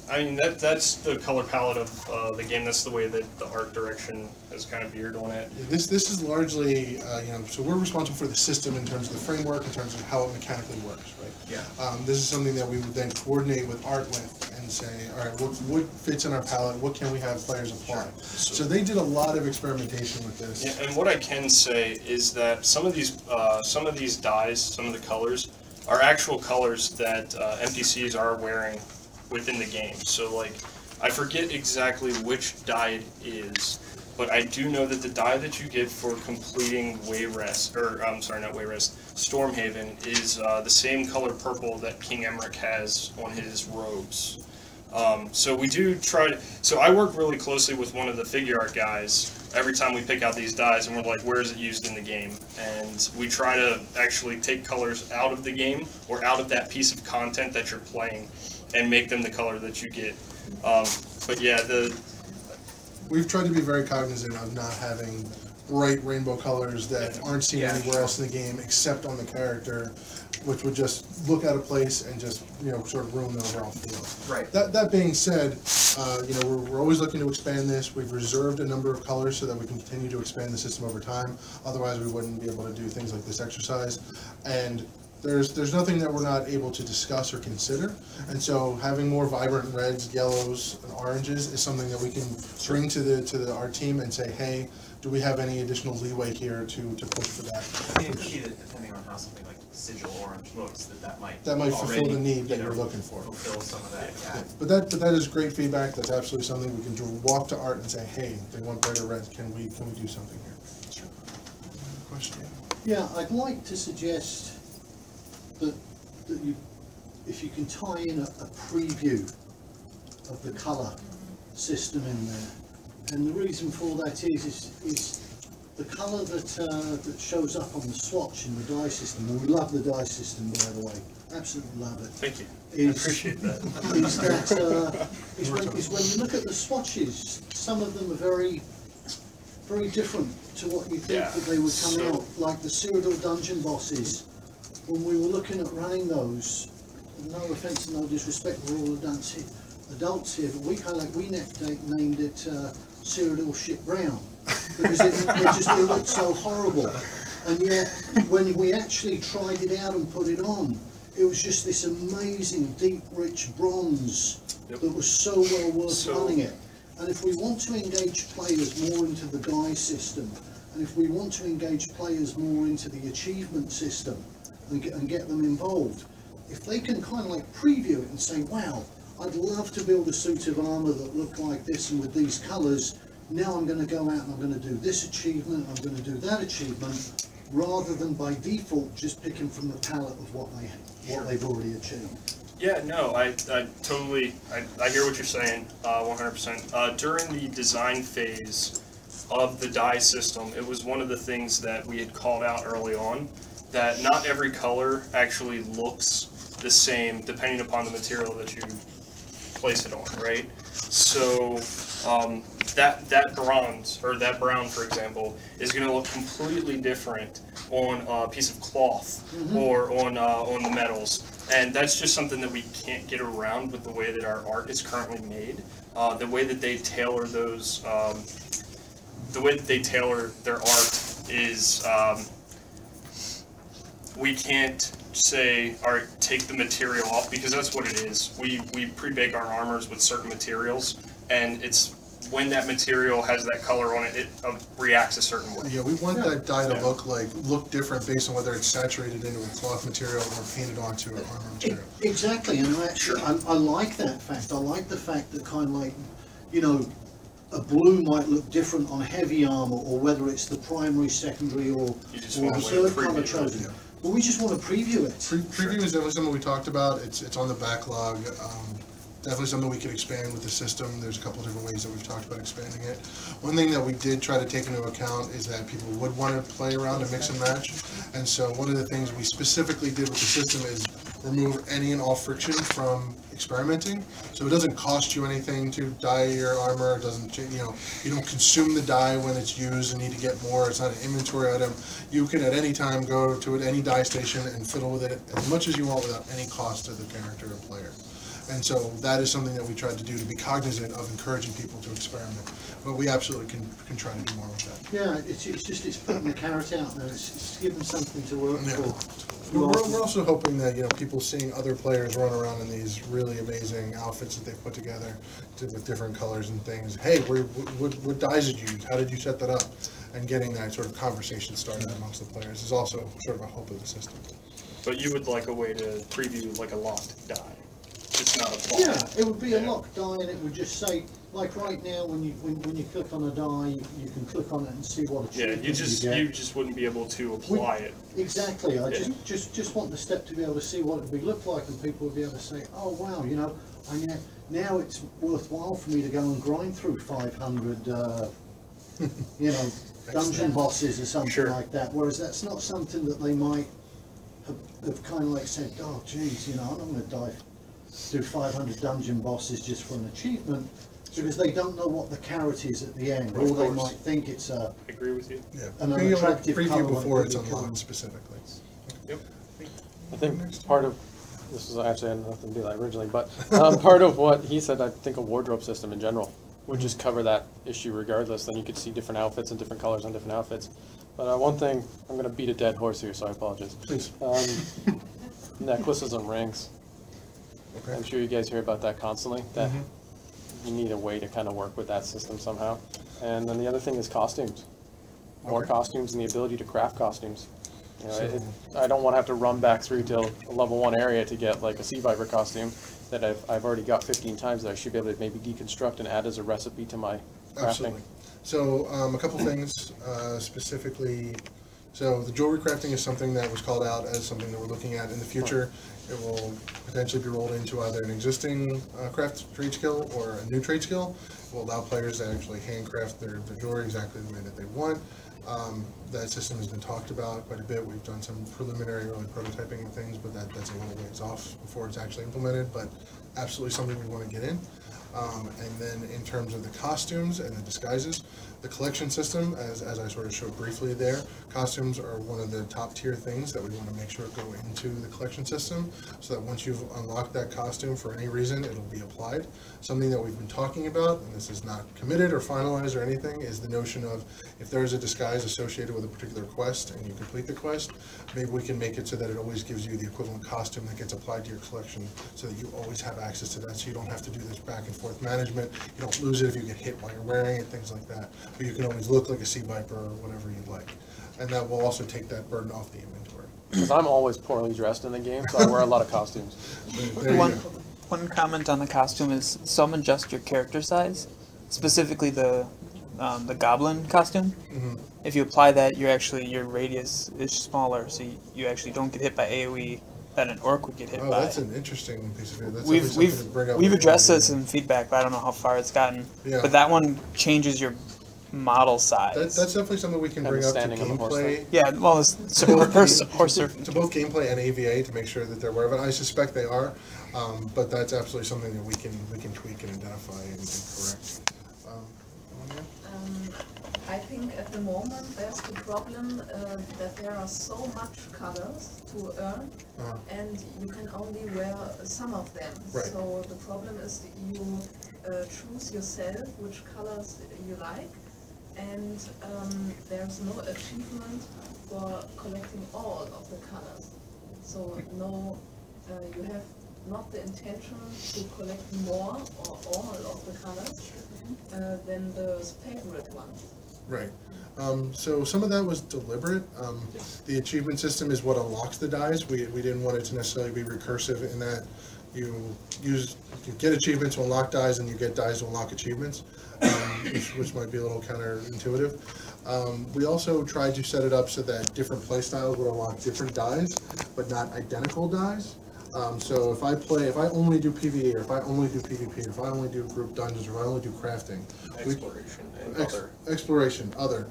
I mean, that's the color palette of the game. That's the way that the art direction has kind of veered on it. This is largely, so we're responsible for the system in terms of the framework, in terms of how it mechanically works, right? Yeah. This is something that we would then coordinate with art with and say, all right, what fits in our palette? What can we have players apply? Sure. So they did a lot of experimentation with this. Yeah, and what I can say is that some of these dyes, some of the colors, are actual colors that NPCs are wearing within the game. So like, I forget exactly which dye it is, but I do know that the dye that you get for completing Wayrest, or I'm sorry, not Wayrest, Stormhaven, is the same color purple that King Emmerich has on his robes. So we do try to, so I work really closely with one of the figure art guys every time we pick out these dyes, and we're like, where is it used in the game? And we try to actually take colors out of the game, or out of that piece of content that you're playing, and make them the color that you get. But yeah, we've tried to be very cognizant of not having bright rainbow colors that aren't seen anywhere else in the game except on the character, which would just look out of place and just, you know, sort of ruin the overall feel. Right. That being said, you know, we're always looking to expand this. We've reserved a number of colors so that we can continue to expand the system over time. Otherwise, we wouldn't be able to do things like this exercise. And there's nothing that we're not able to discuss or consider, and so having more vibrant reds, yellows, and oranges is something that we can bring to our team and say, hey, do we have any additional leeway here to push for that? I mean, it could be that depending on how something like Sigil Orange looks, that might fulfill the need that you're looking for. Fulfill some of that. Yeah. But that is great feedback. That's absolutely something we can walk to art and say, hey, they want brighter reds. Can we do something here? Sure. Question. Yeah, I'd like to suggest that you, if you can tie in a preview of the colour system in there, and the reason for that is the colour that shows up on the swatch in the die system. And we love the die system, by the way. Absolutely love it. Thank you. I appreciate that. Is when you look at the swatches, some of them are very, very different to what you think that they would come out. Like the Cyrodiil dungeon bosses. When we were looking at running those, no offence and no disrespect, we're all dancing. adults here, but we named it Cereal Shit Brown because it looked so horrible. And yet, when we actually tried it out and put it on, it was just this amazing, deep, rich bronze that was so well worth running it. And if we want to engage players more into the die system, and if we want to engage players more into the achievement system and get them involved, if they can kind of like preview it and say, wow, I'd love to build a suit of armour that looked like this and with these colours, now I'm going to go out and I'm going to do this achievement, I'm going to do that achievement, rather than by default just picking from the palette of what they've already achieved. Yeah, no, I totally, I hear what you're saying, 100%. During the design phase of the die system, it was one of the things that we had called out early on, that not every color actually looks the same depending upon the material that you place it on, right? So that bronze, or that brown, for example, is going to look completely different on a piece of cloth or on the metals. And that's just something that we can't get around with the way that our art is currently made. The way that they tailor those, the way that they tailor their art is, we can't say, all right, take the material off, because that's what it is. We pre-bake our armors with certain materials, and it's when that material has that color on it, it reacts a certain way. Yeah, we want that die to look different based on whether it's saturated into a cloth material or painted onto an armor material. Exactly, and actually, I like that fact. I like the fact that kind of like, you know, a blue might look different on heavy armor, or whether it's the primary, secondary, or third color chosen. But we just want to preview it. Preview is definitely something we talked about. It's on the backlog. Definitely something we could expand with the system. There's a couple of different ways that we've talked about expanding it. One thing that we did try to take into account is that people would want to play around and mix and match. And so one of the things we specifically did with the system is remove any and all friction from experimenting. So it doesn't cost you anything to dye your armor. It doesn't, you know, you don't consume the dye when it's used and need to get more. It's not an inventory item. You can at any time go to any dye station and fiddle with it as much as you want without any cost to the character or player. And so that is something that we tried to do to be cognizant of encouraging people to experiment. But we absolutely can try to do more with that. Yeah, it's putting the carrot out there. It's giving something to work for. We're also hoping that, you know, people seeing other players run around in these really amazing outfits that they've put together with different colors and things. Hey, what dyes did you use? How did you set that up? And getting that sort of conversation started amongst the players is also sort of a hope of the system. But you would like a way to preview like a locked die. It's not a block. Yeah, it would be a locked die, and it would just say, like right now, when you click on a die, you can click on it and see what achievement you just wouldn't be able to apply it. Exactly. I just want the step to be able to see what it would look like, and people would be able to say, oh wow, you know, now it's worthwhile for me to go and grind through 500, you know, dungeon bosses or something like that. Whereas that's not something that they might have kind of like said, oh geez, you know, I'm not going to do 500 dungeon bosses just for an achievement, because they don't know what the carrot is at the end, or they might think it's a. I agree with you. Yeah, an unattractive preview before like it's unlocked specifically. Yep. I think part of this was actually had nothing to do with that originally, but part of what he said, I think a wardrobe system in general would just cover that issue regardless. Then you could see different outfits and different colors on different outfits. But one thing, I'm going to beat a dead horse here, so I apologize. Please. Necklaces and rings. Okay. I'm sure you guys hear about that constantly, that you need a way to kind of work with that system somehow. And then the other thing is costumes. More costumes and the ability to craft costumes. You know, I don't want to have to run back through to a level 1 area to get like a Sea Viper costume that I've already got 15 times that I should be able to maybe deconstruct and add as a recipe to my crafting. Absolutely. So a couple things specifically. So the jewelry crafting is something that was called out as something that we're looking at in the future. It will potentially be rolled into either an existing craft trade skill or a new trade skill. It will allow players to actually handcraft their jewelry exactly the way that they want. That system has been talked about quite a bit. We've done some preliminary early prototyping of things, but that's a little ways off before it's actually implemented, but absolutely something we want to get in. And then in terms of the costumes and the disguises, the collection system, as I sort of showed briefly there, costumes are one of the top tier things that we want to make sure go into the collection system, so that once you've unlocked that costume for any reason, it'll be applied. Something that we've been talking about, and this is not committed or finalized or anything, is the notion of if there's a disguise associated with a particular quest and you complete the quest, maybe we can make it so that it always gives you the equivalent costume that gets applied to your collection, so that you always have access to that, so you don't have to do this back and forth management. You don't lose it if you get hit while you're wearing it, things like that. But you can always look like a sea viper or whatever you'd like. And that will also take that burden off the inventory. Because I'm always poorly dressed in the game, so I wear a lot of costumes. There you go. One comment on the costume is some adjust your character size, specifically the goblin costume. Mhm. If you apply that, your radius is smaller, so you actually don't get hit by AoE that an orc would get hit by. Oh, that's an interesting piece of it. That's We've something to bring up we've with addressed you. this in feedback, but I don't know how far it's gotten. Yeah. But that one changes your model size. That's definitely something we can bring up to gameplay. Yeah, well, it's to both horse to both gameplay and AVA to make sure that they're aware of it. I suspect they are, but that's absolutely something that we can tweak and identify and correct. I think at the moment there's the problem that there are so much colors to earn, and you can only wear some of them. Right. So the problem is that you choose yourself which colors you like, and there's no achievement for collecting all of the colors. So no, you have not the intention to collect more or all of the colors than the favorite ones. Right. So some of that was deliberate. The achievement system is what unlocks the dies. We didn't want it to necessarily be recursive in that you get achievements to unlock dies and you get dies to unlock achievements, which might be a little counterintuitive. We also tried to set it up so that different playstyles would unlock different dies, but not identical dies. So if I only do PvE, or if I only do PvP, or if I only do group dungeons, or if I only do crafting, exploration, other,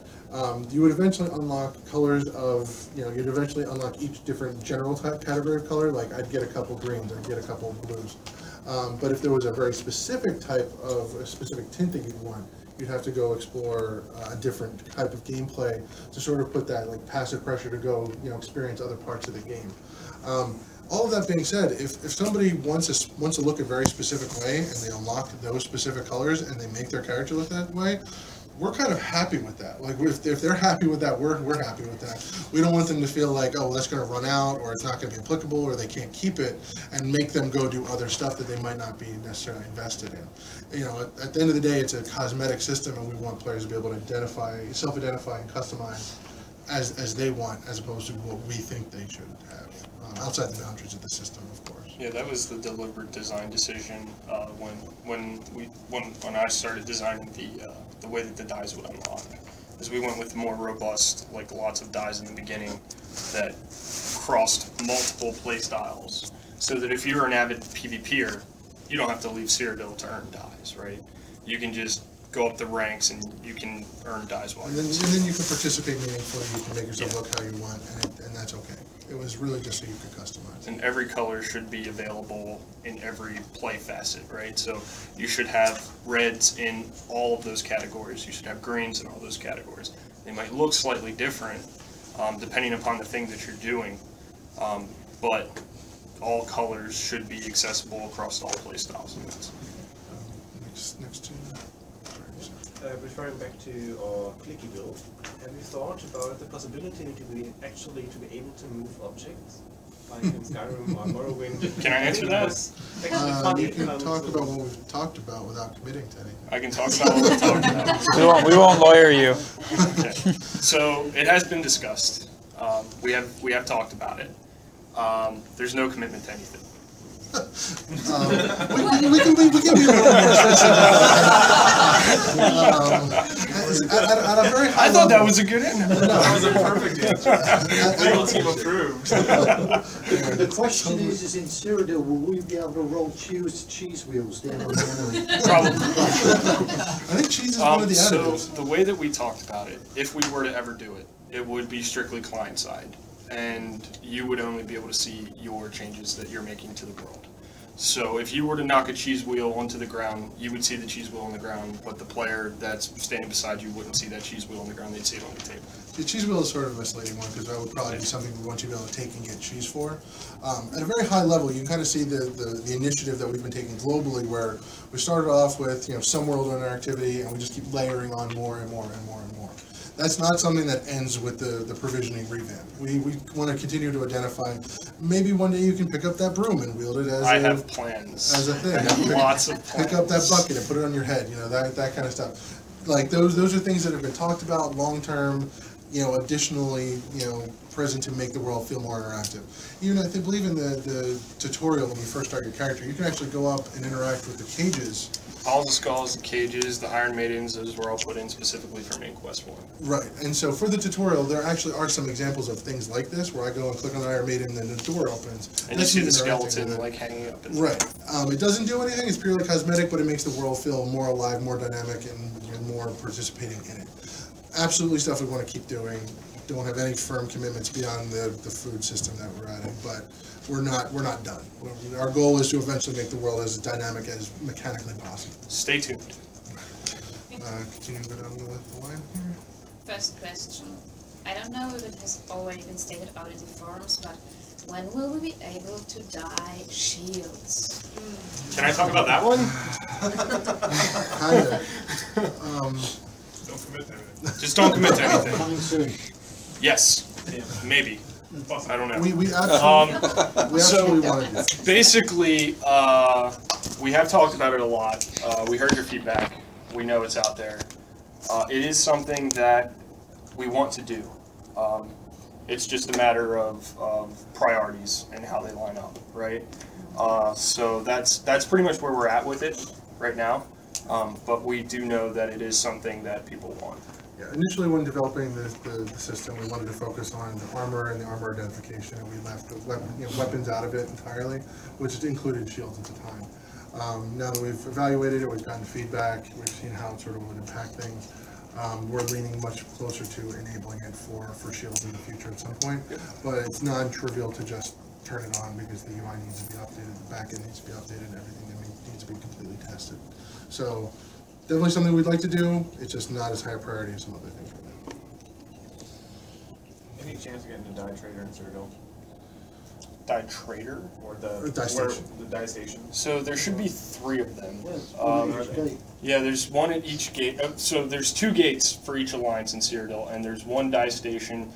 you would eventually unlock colors of, you'd eventually unlock each different general type category of color. Like I'd get a couple greens, I'd get a couple blues. But if there was a very specific type of a specific tint that you'd want, you'd have to go explore a different type of gameplay to sort of put that like passive pressure to go, experience other parts of the game. All of that being said, if somebody wants to look a very specific way and they unlock those specific colors and they make their character look that way, we're kind of happy with that. Like if they're happy with that, we're happy with that. We don't want them to feel like, oh, well, that's going to run out, or it's not going to be applicable, or they can't keep it, and make them go do other stuff that they might not be necessarily invested in. At the end of the day, it's a cosmetic system, and we want players to be able to self-identify and customize as they want, as opposed to what we think they should have, outside the boundaries of the system, of course. Yeah, that was the deliberate design decision when I started designing the way that the dies would unlock. Is we went with more robust, like lots of dies in the beginning that crossed multiple play styles, so that if you're an avid PvPer, you don't have to leave Cyrodiil to earn dies, right? You can just go up the ranks and you can earn dies while and then you can participate meaningfully, you can make yourself look how you want, and that's okay. It was really just so you could customize. And every color should be available in every play facet, right? So you should have reds in all of those categories. You should have greens in all those categories. They might look slightly different depending upon the thing that you're doing, but all colors should be accessible across all play styles. Next to referring back to our clicky build, have you thought about the possibility to be able to move objects, like in Skyrim or Morrowind? Can I answer that? You can talk about what we've talked about without committing to anything. I can talk about what we've talked about. We won't lawyer you. Okay. So it has been discussed. We have talked about it. There's no commitment to anything. We can be a little more specific. At a very high I thought level, that was a good answer. That was a perfect answer. Legal team approved. The question is in Cyrodiil, will we be able to roll cheese wheels down on the enemy? Probably. I think cheese is one of the additives. So the way that we talked about it, if we were to ever do it, it would be strictly client-side, and you would only be able to see your changes that you're making to the world. So if you were to knock a cheese wheel onto the ground, you would see the cheese wheel on the ground, but the player that's standing beside you wouldn't see that cheese wheel on the ground, they'd see it on the table. The cheese wheel is sort of a misleading one because that would probably be something we want you to be able to take and get cheese for. At a very high level, you can kind of see the initiative that we've been taking globally, where we started off with some world interactivity, and we just keep layering on more and more and more and more. That's not something that ends with the provisioning revamp. We want to continue to identify. Maybe one day you can pick up that broom and wield it as I have plans. As a thing. I have lots of plans. Pick up that bucket and put it on your head. That kind of stuff. Like those are things that have been talked about long term. Additionally, present to make the world feel more interactive. Even I believe in the tutorial when you first start your character, you can actually go up and interact with the cages. All the skulls, the cages, the Iron Maidens, those were all put in specifically for main quest 1. Right, and so for the tutorial, there actually are some examples of things like this, where I go and click on the Iron Maiden, and then the door opens. And you see the skeleton like hanging up. Right. It doesn't do anything. It's purely cosmetic, but it makes the world feel more alive, more dynamic, and you're more participating in it. Absolutely stuff we want to keep doing. Don't have any firm commitments beyond the food system that we're adding, but we're not done. Our goal is to eventually make the world as dynamic as mechanically possible. Stay tuned. Continue to go down the line here. First question. I don't know if it has already been stated out in the forums, but when will we be able to dye shields? Can I talk about that one? Kinda. Don't commit to anything. Just don't commit to anything. Coming soon. Yes, maybe. I don't know. We absolutely want to do. Basically, we have talked about it a lot. We heard your feedback. We know it's out there. It is something that we want to do. It's just a matter of priorities and how they line up, right? So that's pretty much where we're at with it right now. But we do know that it is something that people want. Yeah, initially when developing the system, we wanted to focus on the armor and the armor identification, and we left the weapons out of it entirely, which included shields at the time. Now that we've evaluated it, we've gotten feedback, we've seen how it sort of would impact things. We're leaning much closer to enabling it for shields in the future at some point, but it's non-trivial to just turn it on because the UI needs to be updated, the backend needs to be updated, and everything needs to be completely tested. So definitely something we'd like to do. It's just not as high a priority as some other things right now. Any chance of getting a die trader in Cyrodiil? Die trader? Or the die station. The die station. So there should be 3 of them. Yes, Yeah, there's one at each gate. So there's 2 gates for each alliance in Cyrodiil, and there's 1 die station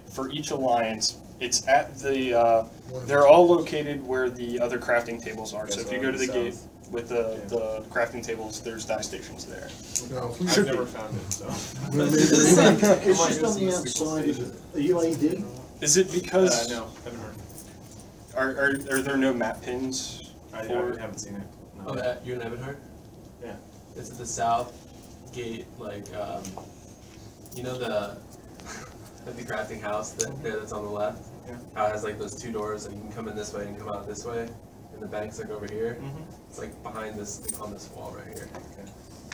for each alliance. It's at the. They're all located where the other crafting tables are. Okay, so if so you go to the south. gate with the crafting tables, there's die stations there. No, I've never found it, so. It's just on the outside of it. Are you AD? Is it because No, haven't heard. are there no map pins? I for- haven't seen it. No. Oh, that you in Ebonheart? Yeah. It's at the south gate, like you know the crafting house that's on the left. Yeah. How it has like those 2 doors, and you can come in this way and come out this way. And the bank's like over here. It's like behind this, like on this wall right here. Okay.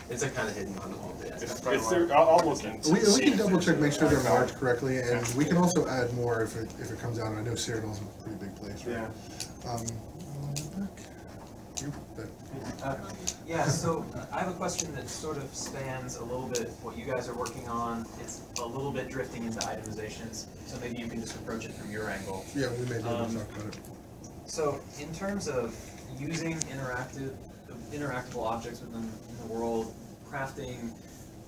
It's like kind of hidden on the wall. Yeah. If they're, I'll look into We see can if double there's check, a- make sure they're marked correctly, and we can also add more if it comes out. I know Cyrodiil's a pretty big place, right? Yeah, so I have a question that sort of spans a little bit what you guys are working on. It's a little bit drifting into itemizations, so maybe you can just approach it from your angle. Yeah, we may be able to talk about it. So in terms of using interactable objects within the world, crafting,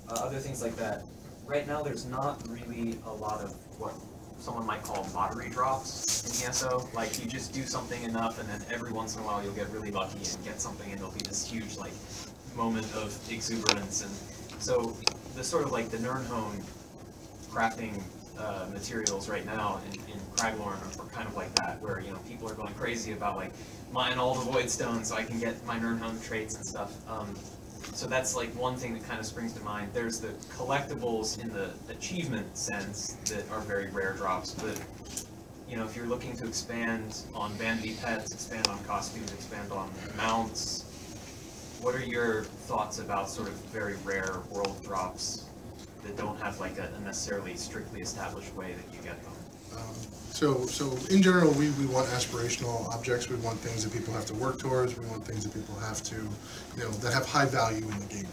other things like that, right now there's not really a lot of what someone might call lottery drops in ESO. Like you just do something enough and then every once in a while you'll get really lucky and get something and there'll be this huge like moment of exuberance. And so the sort of like the Nernhone crafting materials right now in Craglorn are kind of like that, where people are going crazy about like mine all the void stones so I can get my Nernhone traits and stuff. So that's like one thing that kind of springs to mind. There's the collectibles in the achievement sense that are very rare drops, but if you're looking to expand on vanity pets, expand on costumes, expand on mounts, what are your thoughts about sort of very rare world drops that don't have like a necessarily strictly established way that you get them? So in general, we want aspirational objects. We want things that people have to work towards. We want things that people have to, that have high value in the game.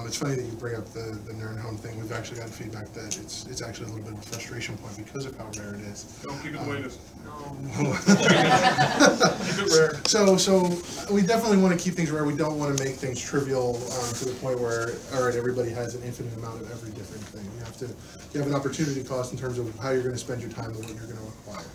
It's funny that you bring up the Nernhome thing. We've actually gotten feedback that it's actually a little bit of a frustration point because of how rare it is. Don't keep it the way it is. Keep it rare. So we definitely want to keep things rare. We don't want to make things trivial to the point where, all right, everybody has an infinite amount of every different thing. You have an opportunity cost in terms of how you're going to spend your time and what you're going to acquire.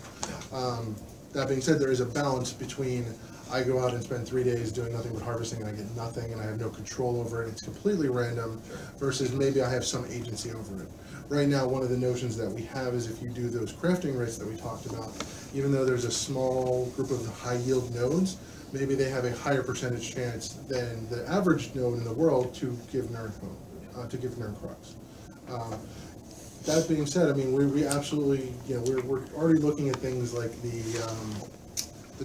That being said, there is a balance between I go out and spend 3 days doing nothing but harvesting and I get nothing and I have no control over it, it's completely random, versus maybe I have some agency over it. Right now, one of the notions that we have is if you do those crafting rates that we talked about, even though there's a small group of high yield nodes, maybe they have a higher percentage chance than the average node in the world to give Nern Crux. That being said, I mean, we absolutely, we're already looking at things like the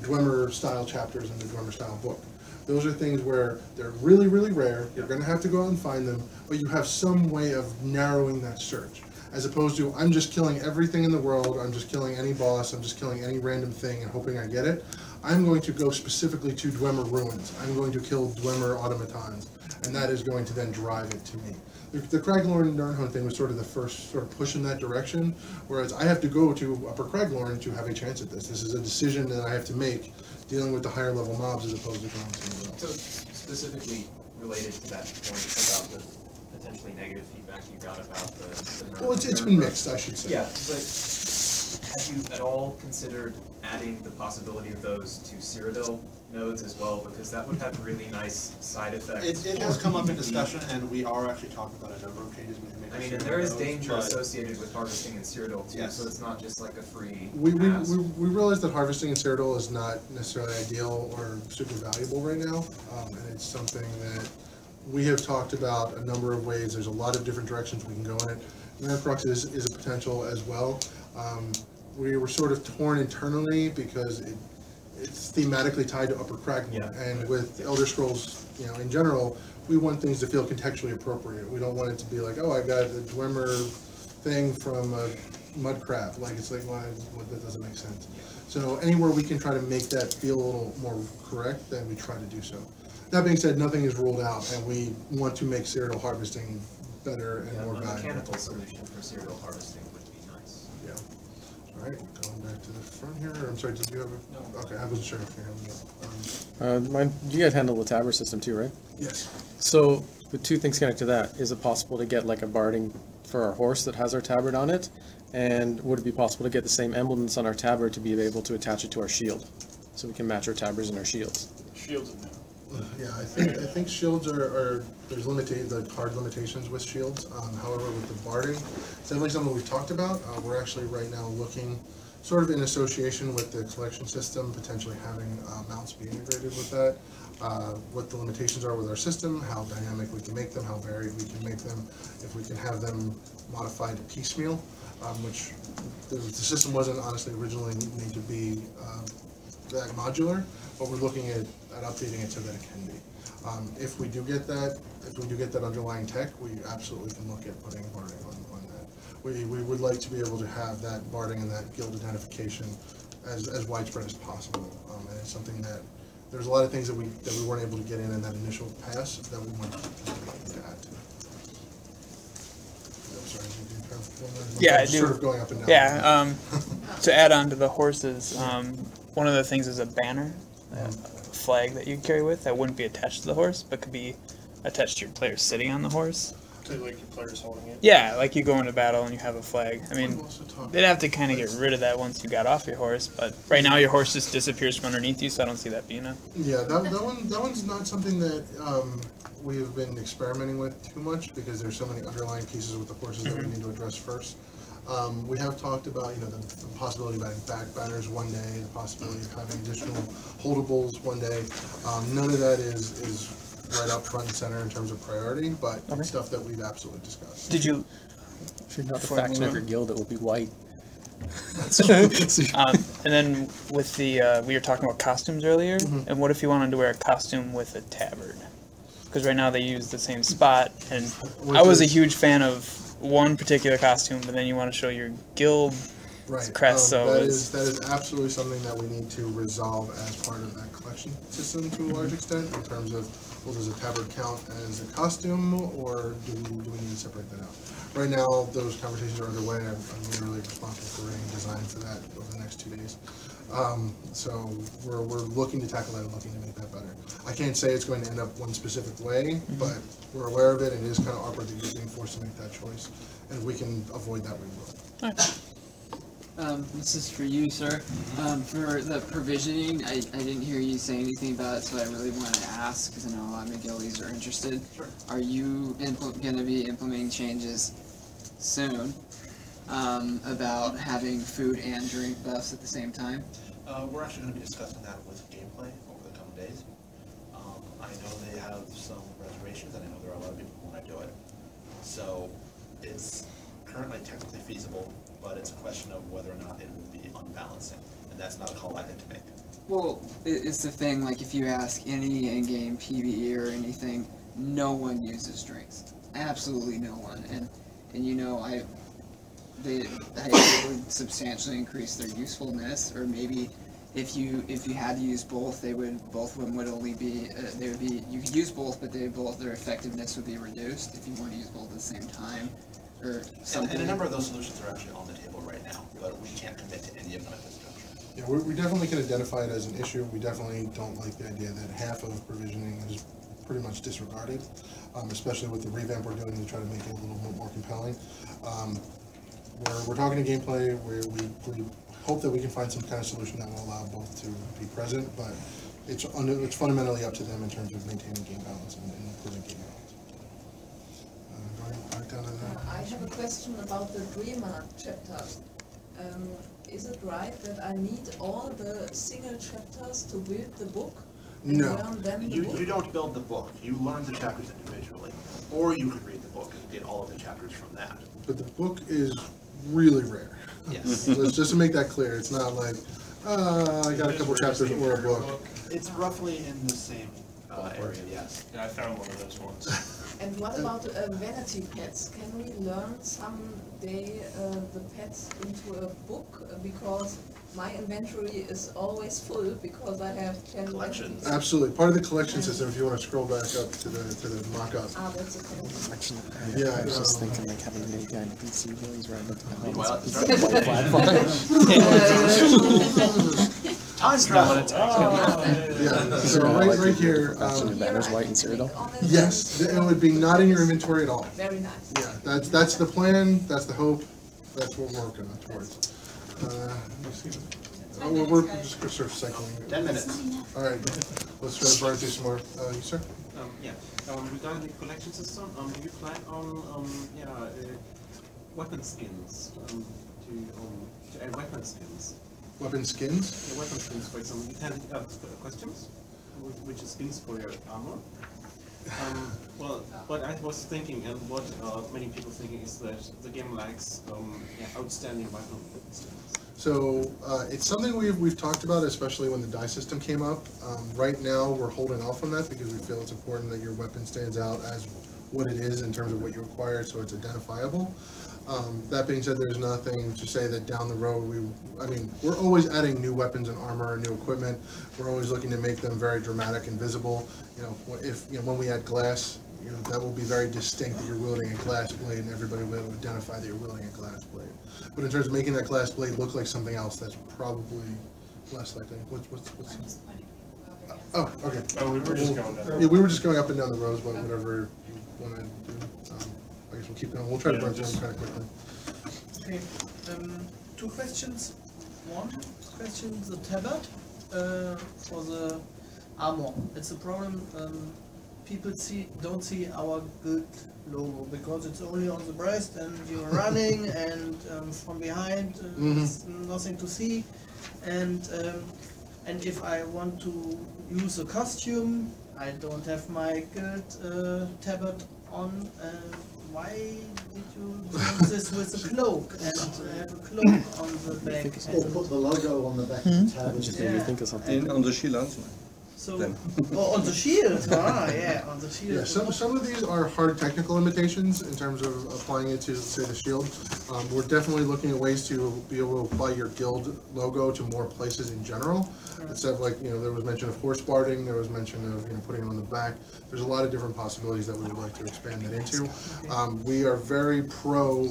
Dwemer style chapters in the Dwemer style book. Those are things where they're really, really rare. You're going to have to go out and find them, but you have some way of narrowing that search. As opposed to, I'm just killing everything in the world, I'm just killing any boss, I'm just killing any random thing and hoping I get it. I'm going to go specifically to Dwemer ruins. I'm going to kill Dwemer automatons, and that is going to then drive it to me. The Craglorn Nernhome thing was sort of the first sort of push in that direction, whereas I have to go to Upper Craglorn to have a chance at this. This is a decision that I have to make dealing with the higher level mobs as opposed to going somewhere else. So specifically related to that point about the potentially negative feedback you got about the Well, it's been mixed, I should say. Yeah, but have you at all considered adding the possibility of those to Cyrodiil nodes as well, because that would have really nice side effects. It has come up in discussion, and we are actually talking about a number of changes we can make. I mean, and there is danger associated with harvesting in Cyrodiil too, so it's not just like a free We realize that harvesting in Cyrodiil is not necessarily ideal or super valuable right now, and it's something that we have talked about a number of ways. There's a lot of different directions we can go in it. Nern Crux is a potential as well. We were sort of torn internally because it's thematically tied to Upper Craglorn, and with Elder Scrolls, in general, we want things to feel contextually appropriate. We don't want it to be like, oh, I got the Dwemer thing from Mudcraft. It's like, well, that doesn't make sense. So anywhere we can try to make that feel a little more correct, then we try to do so. That being said, nothing is ruled out, and we want to make Cyrodiil harvesting better and more valuable. A mechanical solution for Cyrodiil harvesting would be nice. Yeah. All right, going back to the front here. I'm sorry, did you have a? No. Okay, I wasn't sure if you had it. You guys handle the tabber system too, right? Yes. So, with two things connected to that, is it possible to get like a barding for our horse that has our tabard on it? And would it be possible to get the same emblems on our tabard to be able to attach it to our shield? So we can match our tabards and our shields. Shields in there. Yeah, I think shields are there's the card limitations with shields. However, with the barding, it's definitely something we've talked about. We're actually right now looking, sort of in association with the collection system, potentially having mounts be integrated with that. What the limitations are with our system, how dynamic we can make them, how varied we can make them, if we can have them modified piecemeal, which the system wasn't honestly originally made to be that modular, but we're looking at updating it so that it can be. If we do get that underlying tech, we absolutely can look at putting barding on that. We would like to be able to have that barding and that guild identification as widespread as possible. And it's something that there's a lot of things that we weren't able to get in that initial pass that we want to add to. Yeah, I do. Sort of going up and down. Yeah, to add on to the horses, one of the things is a banner, a flag that you carry with that wouldn't be attached to the horse, but could be attached to your player sitting on the horse. So like your player's holding it? Yeah, like you go into battle and you have a flag. I mean, they'd have to kind of get rid of that once you got off your horse, but right now your horse just disappears from underneath you, so I don't see that being a... Yeah, that one's not something that we have been experimenting with too much, because there's so many underlying pieces with the horses that we need to address first. We have talked about, the possibility of adding back banners one day, the possibility of having additional holdables one day. None of that is right up front and center in terms of priority, but it's stuff that we've absolutely discussed. Did you? If you're not the faction of your guild, it will be white. And then with the, we were talking about costumes earlier, and what if you wanted to wear a costume with a tabard? Because right now they use the same spot, and I was a huge fan of one particular costume, but then you want to show your guild Right. crest. So that it's is absolutely something that we need to resolve as part of that collection system to a large extent in terms of, well, does a tabard count as a costume or do we need to separate that out? Right now, those conversations are underway. I'm literally responsible for writing design for that over the next 2 days. So we're looking to tackle that and looking to make that better. I can't say it's going to end up one specific way, but we're aware of it, and it is kind of awkward that you're being forced to make that choice. And if we can avoid that, we will. This is for you, sir. For the provisioning, I didn't hear you say anything about it, so I really wanted to ask, because I know a lot of McGillies are interested. Sure. Are you going to be implementing changes soon about having food and drink buffs at the same time? We're actually going to be discussing that with gameplay over the coming days. I know they have some reservations, and I know there are a lot of people who want to do it. So it's currently technically feasible, but it's a question of whether or not it will be unbalancing, and that's not a call I get to make. Well, it's the thing, like if you ask any in-game PvE or anything, no one uses drinks. Absolutely no one. And you know, they would substantially increase their usefulness, or maybe if you had to use both, both of them would only be you could use both, but their effectiveness would be reduced if you want to use both at the same time, or something. And a number of those solutions are actually on the table right now, but we can't commit to any of them at this juncture. Yeah, we definitely can identify it as an issue. We definitely don't like the idea that half of provisioning is pretty much disregarded, especially with the revamp we're doing to try to make it a little bit more compelling. We're talking to gameplay. We hope that we can find some kind of solution that will allow both to be present, but it's fundamentally up to them in terms of maintaining game balance and improving game balance. Going down to the I have a question about the Dreamer chapter. Is it right that I need all the single chapters to build the book? And No. learn them the You book? don't build the book. You learn the chapters individually, or you could read the book and get all of the chapters from that. But the book is really rare. Yes. So just to make that clear, it's not like, I got a couple chapters or a book. It's roughly in the same area, yes. Yeah, I found one of those ones. And what about vanity pets? Can we learn someday the pets into a book? Because my inventory is always full because I have 10 collections. Absolutely. Part of the collection system, if you want to scroll back up to the mock-up. Ah, that's a collection. Yeah, I was just thinking like having a new guy in PC while right up to Meanwhile, Time travel. Yeah, so right here. Actually, the banner's white and Cyrodiil. Yes, it would be not in your inventory at all. Very nice. Yeah, that's the plan, that's the hope, that's what we're working towards. We're just sort of cycling. 10 minutes. All right, let's try to burn through some more. You, sir? Yeah. Regarding the collection system, do you plan on weapon skins to add weapon skins? Weapon skins? Yeah, weapon skins, for example. You can costumes, which is skins for your armor. Well, what I was thinking, and what many people thinking, is that the game lacks outstanding weapon skins. So it's something we've talked about, especially when the die system came up. Right now, we're holding off on that because we feel it's important that your weapon stands out as what it is in terms of what you acquire, so it's identifiable. That being said, there's nothing to say that down the road we're always adding new weapons and armor and new equipment. We're always looking to make them very dramatic and visible. When we add glass, that will be very distinct that you're wielding a glass blade, and everybody will be able to identify that you're wielding a glass blade. But in terms of making that glass blade look like something else, that's probably less likely. What's Oh, okay. Oh, we were just going down. Yeah, we were just going up and down the rows, but whatever you want to do. I guess we'll keep going. We'll try to burn through them kind of quickly. Okay, two questions. One question, the tabard for the armor. It's a problem. People don't see our guild logo because it's only on the breast and you're running and from behind there's nothing to see. And if I want to use a costume, I don't have my guild tabard on. Why did you do this with a cloak and have a cloak on the back? Or put the logo on the back of the tabard. Just made me think of something. And on the shield. So, Then. oh, on the shield, yeah, on the shield. Yeah, some of these are hard technical limitations in terms of applying it to, say, the shield. We're definitely looking at ways to be able to apply your guild logo to more places in general. Instead of, like, there was mention of horse barding, there was mention of, putting it on the back. There's a lot of different possibilities that we would like to expand that into. We are very pro,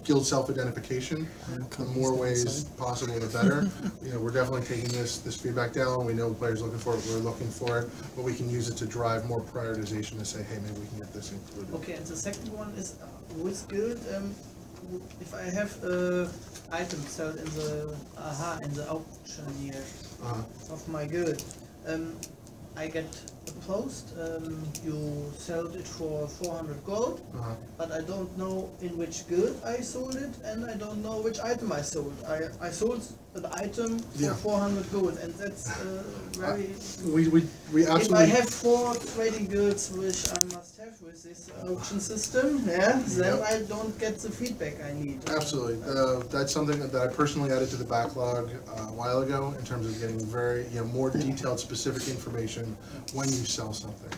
guild self-identification. The more ways possible, the better. We're definitely taking this feedback down. We know the players looking for it, we're looking for it, but we can use it to drive more prioritization to say, hey, maybe we can get this included. Okay, and the second one is with guild. If I have items sold in the auctioneer of my guild, I get a post. You sold it for 400 gold, but I don't know in which guild I sold it, and I don't know which item I sold. I sold an item for 400 gold, and that's very. We absolutely. If I have 4 trading guilds, which I must have with this auction system, then I don't get the feedback I need. Absolutely, that's something that I personally added to the backlog a while ago in terms of getting very more detailed, specific information when you sell something.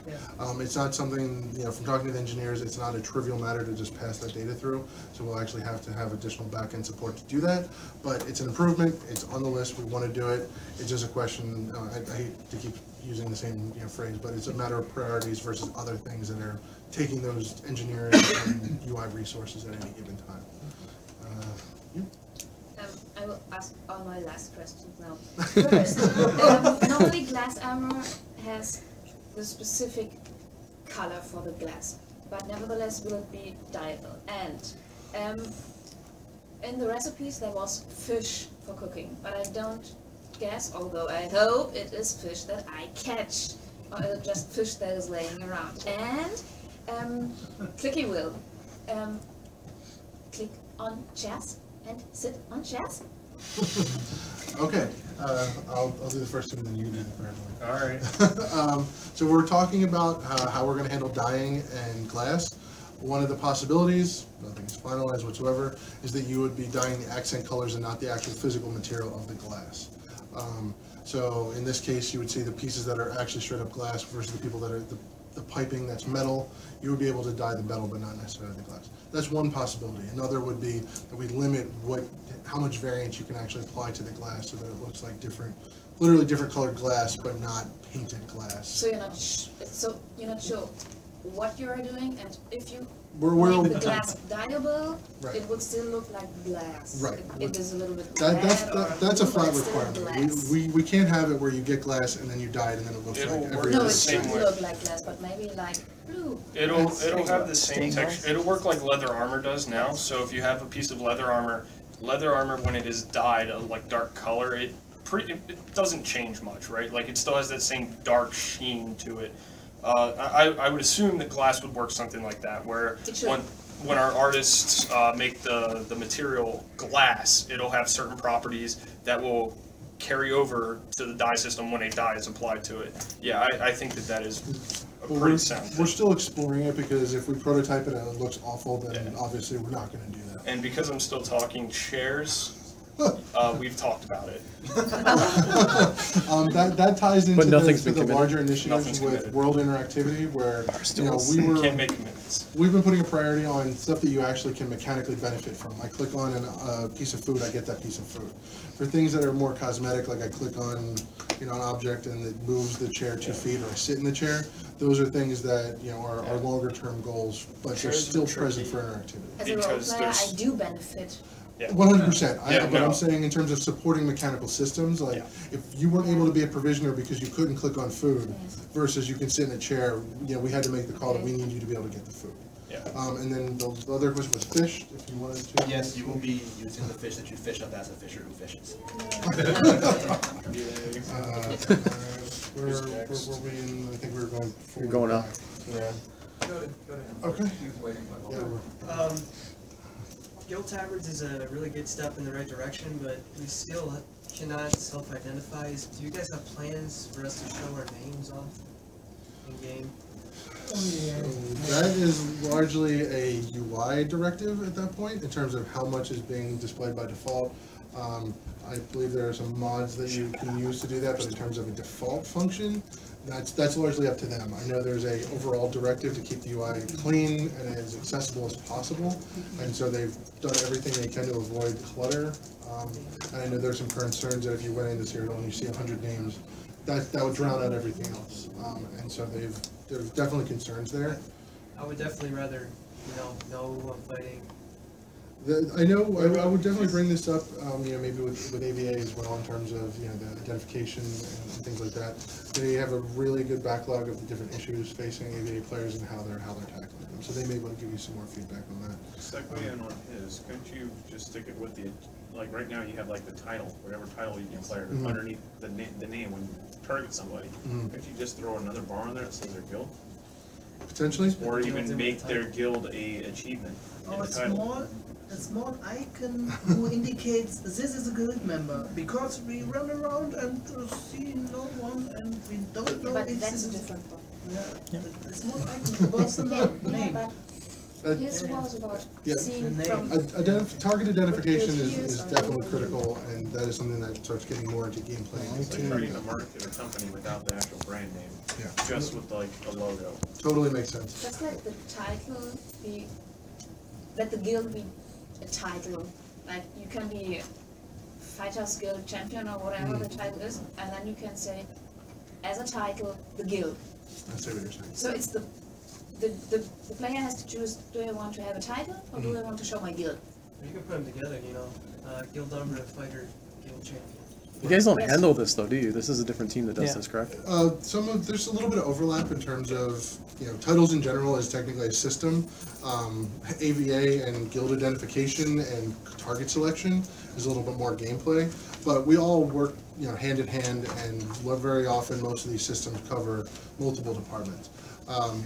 It's not something from talking to the engineers, it's not a trivial matter to just pass that data through. So we'll actually have to have additional back-end support to do that. But it's an improvement. It's on the list. We want to do it. It's just a question. I hate to keep using the same phrase, but it's a matter of priorities versus other things that are taking those engineering and UI resources at any given time. I will ask all my last questions now. First, normally glass armor has the specific color for the glass, but nevertheless will it be dyeable. And in the recipes there was fish for cooking, but I don't guess, although I hope it is fish that I catch, or is it just fish that is laying around. And clicky wheel, click on chairs and sit on chairs. Okay, I'll do the first two and then you do the third one. All right. So we're talking about how we're going to handle dyeing and glass. One of the possibilities, nothing is finalized whatsoever, is that you would be dyeing the accent colors and not the actual physical material of the glass. So in this case, you would see the pieces that are actually straight up glass versus the people that are the piping that's metal. You would be able to dye the metal, but not necessarily the glass. That's one possibility. Another would be that we limit how much variance you can actually apply to the glass so that it looks like literally different colored glass, but not painted glass. So you're not sure what you are doing, and if you We're make the glass dyeable, Right. it would still look like glass. Right. It is a little bit That's a flat but it's still requirement. glass. We can't have it where you get glass and then you dye it and then it looks It'll like work every No, other. it should look like glass, but maybe like blue. It'll have the same texture. It'll work like leather armor does now. So if you have a piece of leather armor when it is dyed a like dark color, it doesn't change much, right? Like it still has that same dark sheen to it. I would assume that glass would work something like that, where when our artists make the material glass, it'll have certain properties that will carry over to the dye system when a dye is applied to it. Yeah, I think that is a pretty sound thing. We're still exploring it because if we prototype it and it looks awful, then obviously we're not going to do that. And because I'm still talking chairs, we've talked about it. That ties into nothing's been the committed. larger initiatives Nothing's with committed. World Interactivity, where Can't make commitments. we've been putting a priority on stuff that you actually can mechanically benefit from. I click on a piece of food, I get that piece of food. For things that are more cosmetic, like I click on an object and it moves the chair 2 feet, or I sit in the chair, those are things that are longer term goals, but they're Chairs are still tricky. present for interactivity. As a role player, I do benefit. 100%. But I'm saying in terms of supporting mechanical systems, like if you weren't able to be a provisioner because you couldn't click on food, versus you can sit in a chair, we had to make the call that we need you to be able to get the food. And then the other question was fish, if you wanted to. Yes, you will be using the fish that you fish up as a fisher who fishes. Where were we in? I think we were going forward. You're going up. Yeah. Go to Okay. Guild Tabards is a really good step in the right direction, but we still cannot self-identify. Do you guys have plans for us to show our names off in game? That is largely a UI directive at that point in terms of how much is being displayed by default. I believe there are some mods that you can use to do that, but in terms of a default function, that's largely up to them. I know there's a overall directive to keep the UI clean and as accessible as possible, and so they've done everything they can to avoid clutter. And I know there's some concerns that if you went into Serial and you see 100 names, that would drown out everything else. And so there's definitely concerns there. I would definitely rather, know who I'm fighting. I know, I would definitely bring this up, maybe with AVA as well in terms of, the identification and things like that. They have a really good backlog of the different issues facing AVA players and how they're tackling them. So they may want to give you some more feedback on that. Segue in on his, couldn't you just stick it with the, like right now you have like the title, whatever title you can play underneath the name when you target somebody. Couldn't you just throw another bar on there that says their guild? Potentially. Or even make their guild a achievement in the title. A small icon who indicates this is a guild member, because we run around and see no one and we don't know But if that's this a is... different one. Yeah, the small icon was the name. But his was about seeing from... Target identification is definitely critical, and that is something that starts getting more into gameplay. It's like trying to market a company without the actual brand name, just with like a logo. Totally makes sense. Just let the title be, let the guild be a title. Like you can be Fighters Guild Champion or whatever the title is, and then you can say, as a title, the guild. I see what you're saying. So it's the player has to choose, do I want to have a title or do I want to show my guild? You can put them together, guild operative fighter, guild champion. You guys don't handle this though, do you? This is a different team that does this, correct? There's a little bit of overlap in terms of, titles in general is technically a system. AVA and guild identification and target selection is a little bit more gameplay, but we all work, hand in hand, and very often most of these systems cover multiple departments.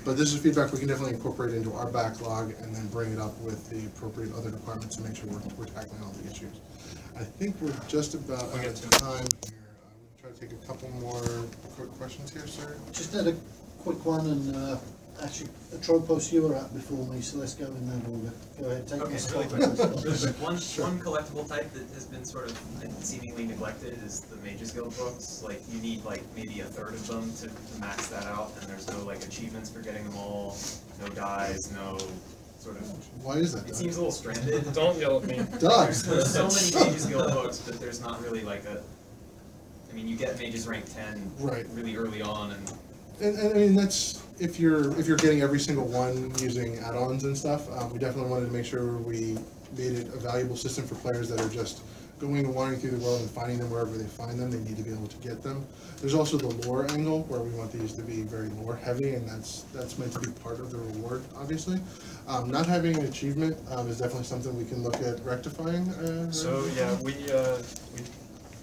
But this is feedback we can definitely incorporate into our backlog and then bring it up with the appropriate other departments to make sure we're tackling all the issues. I think we're just about out of time here. I'm going to try to take a couple more quick questions here, sir. Just had a quick one, and actually, Tropos, you were up before me, so let's go in that order. Go ahead, take Okay, this really one. quick. One collectible type that has been sort of seemingly neglected is the Mages Guild books. Like, you need like maybe a third of them to max that out, and there's no like achievements for getting them all, no dies, no sort of... Why is that? It seems a little stranded. Don't yell at me. There's so many Mages Guild books, but there's not really like a... I mean, you get Mages rank 10 really early on, and I mean, that's... If you're getting every single one using add-ons and stuff, we definitely wanted to make sure we made it a valuable system for players that are just going and wandering through the world and finding them wherever they find them. They need to be able to get them. There's also the lore angle where we want these to be very lore heavy, and that's meant to be part of the reward, obviously. Not having an achievement is definitely something we can look at rectifying. So yeah,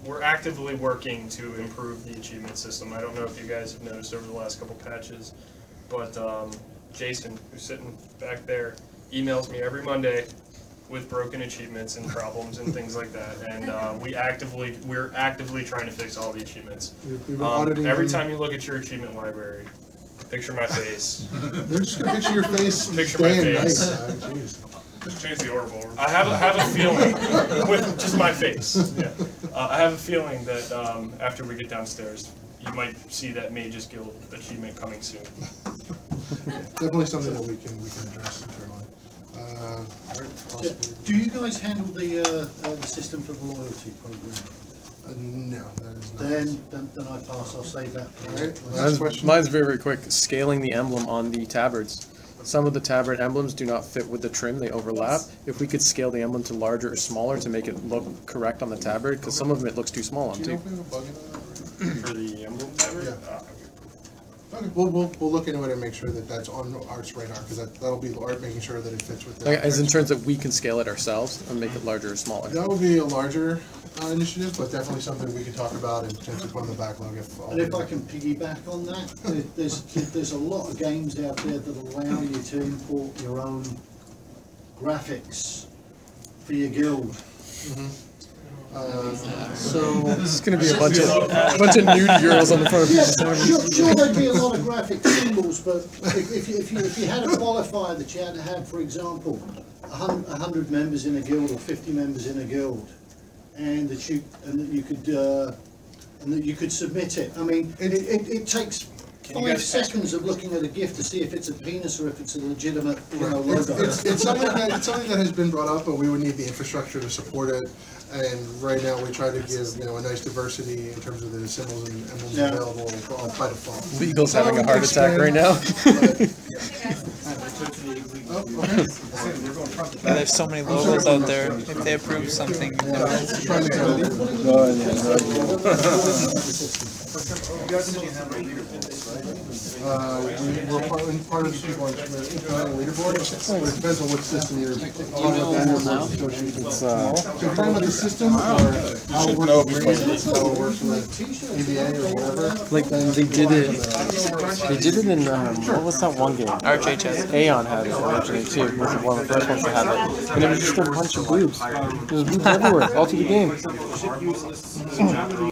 we're actively working to improve the achievement system. I don't know if you guys have noticed over the last couple patches, but Jason, who's sitting back there, emails me every Monday with broken achievements and problems and things like that. And we're actively trying to fix all the achievements. Every time you look at your achievement library, picture my face. They're just gonna picture your face. Picture my face. Just change the order over. I have a feeling with just my face. Yeah. I have a feeling that after we get downstairs, you might see that Mages Guild achievement coming soon. Definitely something that we can address internally. Do you guys handle the system for the loyalty program? No, that is not. Then I pass. I'll save that. Mine's very, very quick. Scaling the emblem on the tabards. Some of the tabard emblems do not fit with the trim, they overlap. If we could scale the emblem to larger or smaller to make it look correct on the tabard, because some of them it looks too small on too. For the emblem tabard? Yeah. Okay, we'll look into it and make sure that that's on Art's radar, because that'll be Art making sure that it fits with the... Like, as in terms that we can scale it ourselves and make it larger or smaller. That would be a larger initiative, but definitely something we can talk about and potentially put in the backlog if... And if I can piggyback on that, there's a lot of games out there that allow you to import your own graphics for your guild. So this is going to be a bunch of nude girls on the front of the Sure, there'd be a lot of graphic symbols, but if you had a qualifier that you had to have, for example, 100 members in a guild or 50 members in a guild, and that you could submit it. I mean, it takes 5 seconds of looking at a GIF to see if it's a penis or if it's a legitimate, logo. It's something that has been brought up, but we would need the infrastructure to support it. And right now, we try to give a nice diversity in terms of the symbols and emblems available by default. Legal's having a heart attack right now. Yeah, there's so many logos out there. If they approve something, We're part of the people on the leaderboard, but it depends on what system you're talking about. So if you're talking about the system or how it works with ratings, how it works with EVA or whatever. Like they did it in what was that one game? RHHS. Aeon had it originally too. It was one of the first ones to have it, and it was just a bunch of boobs. There was boobs everywhere, all through the game.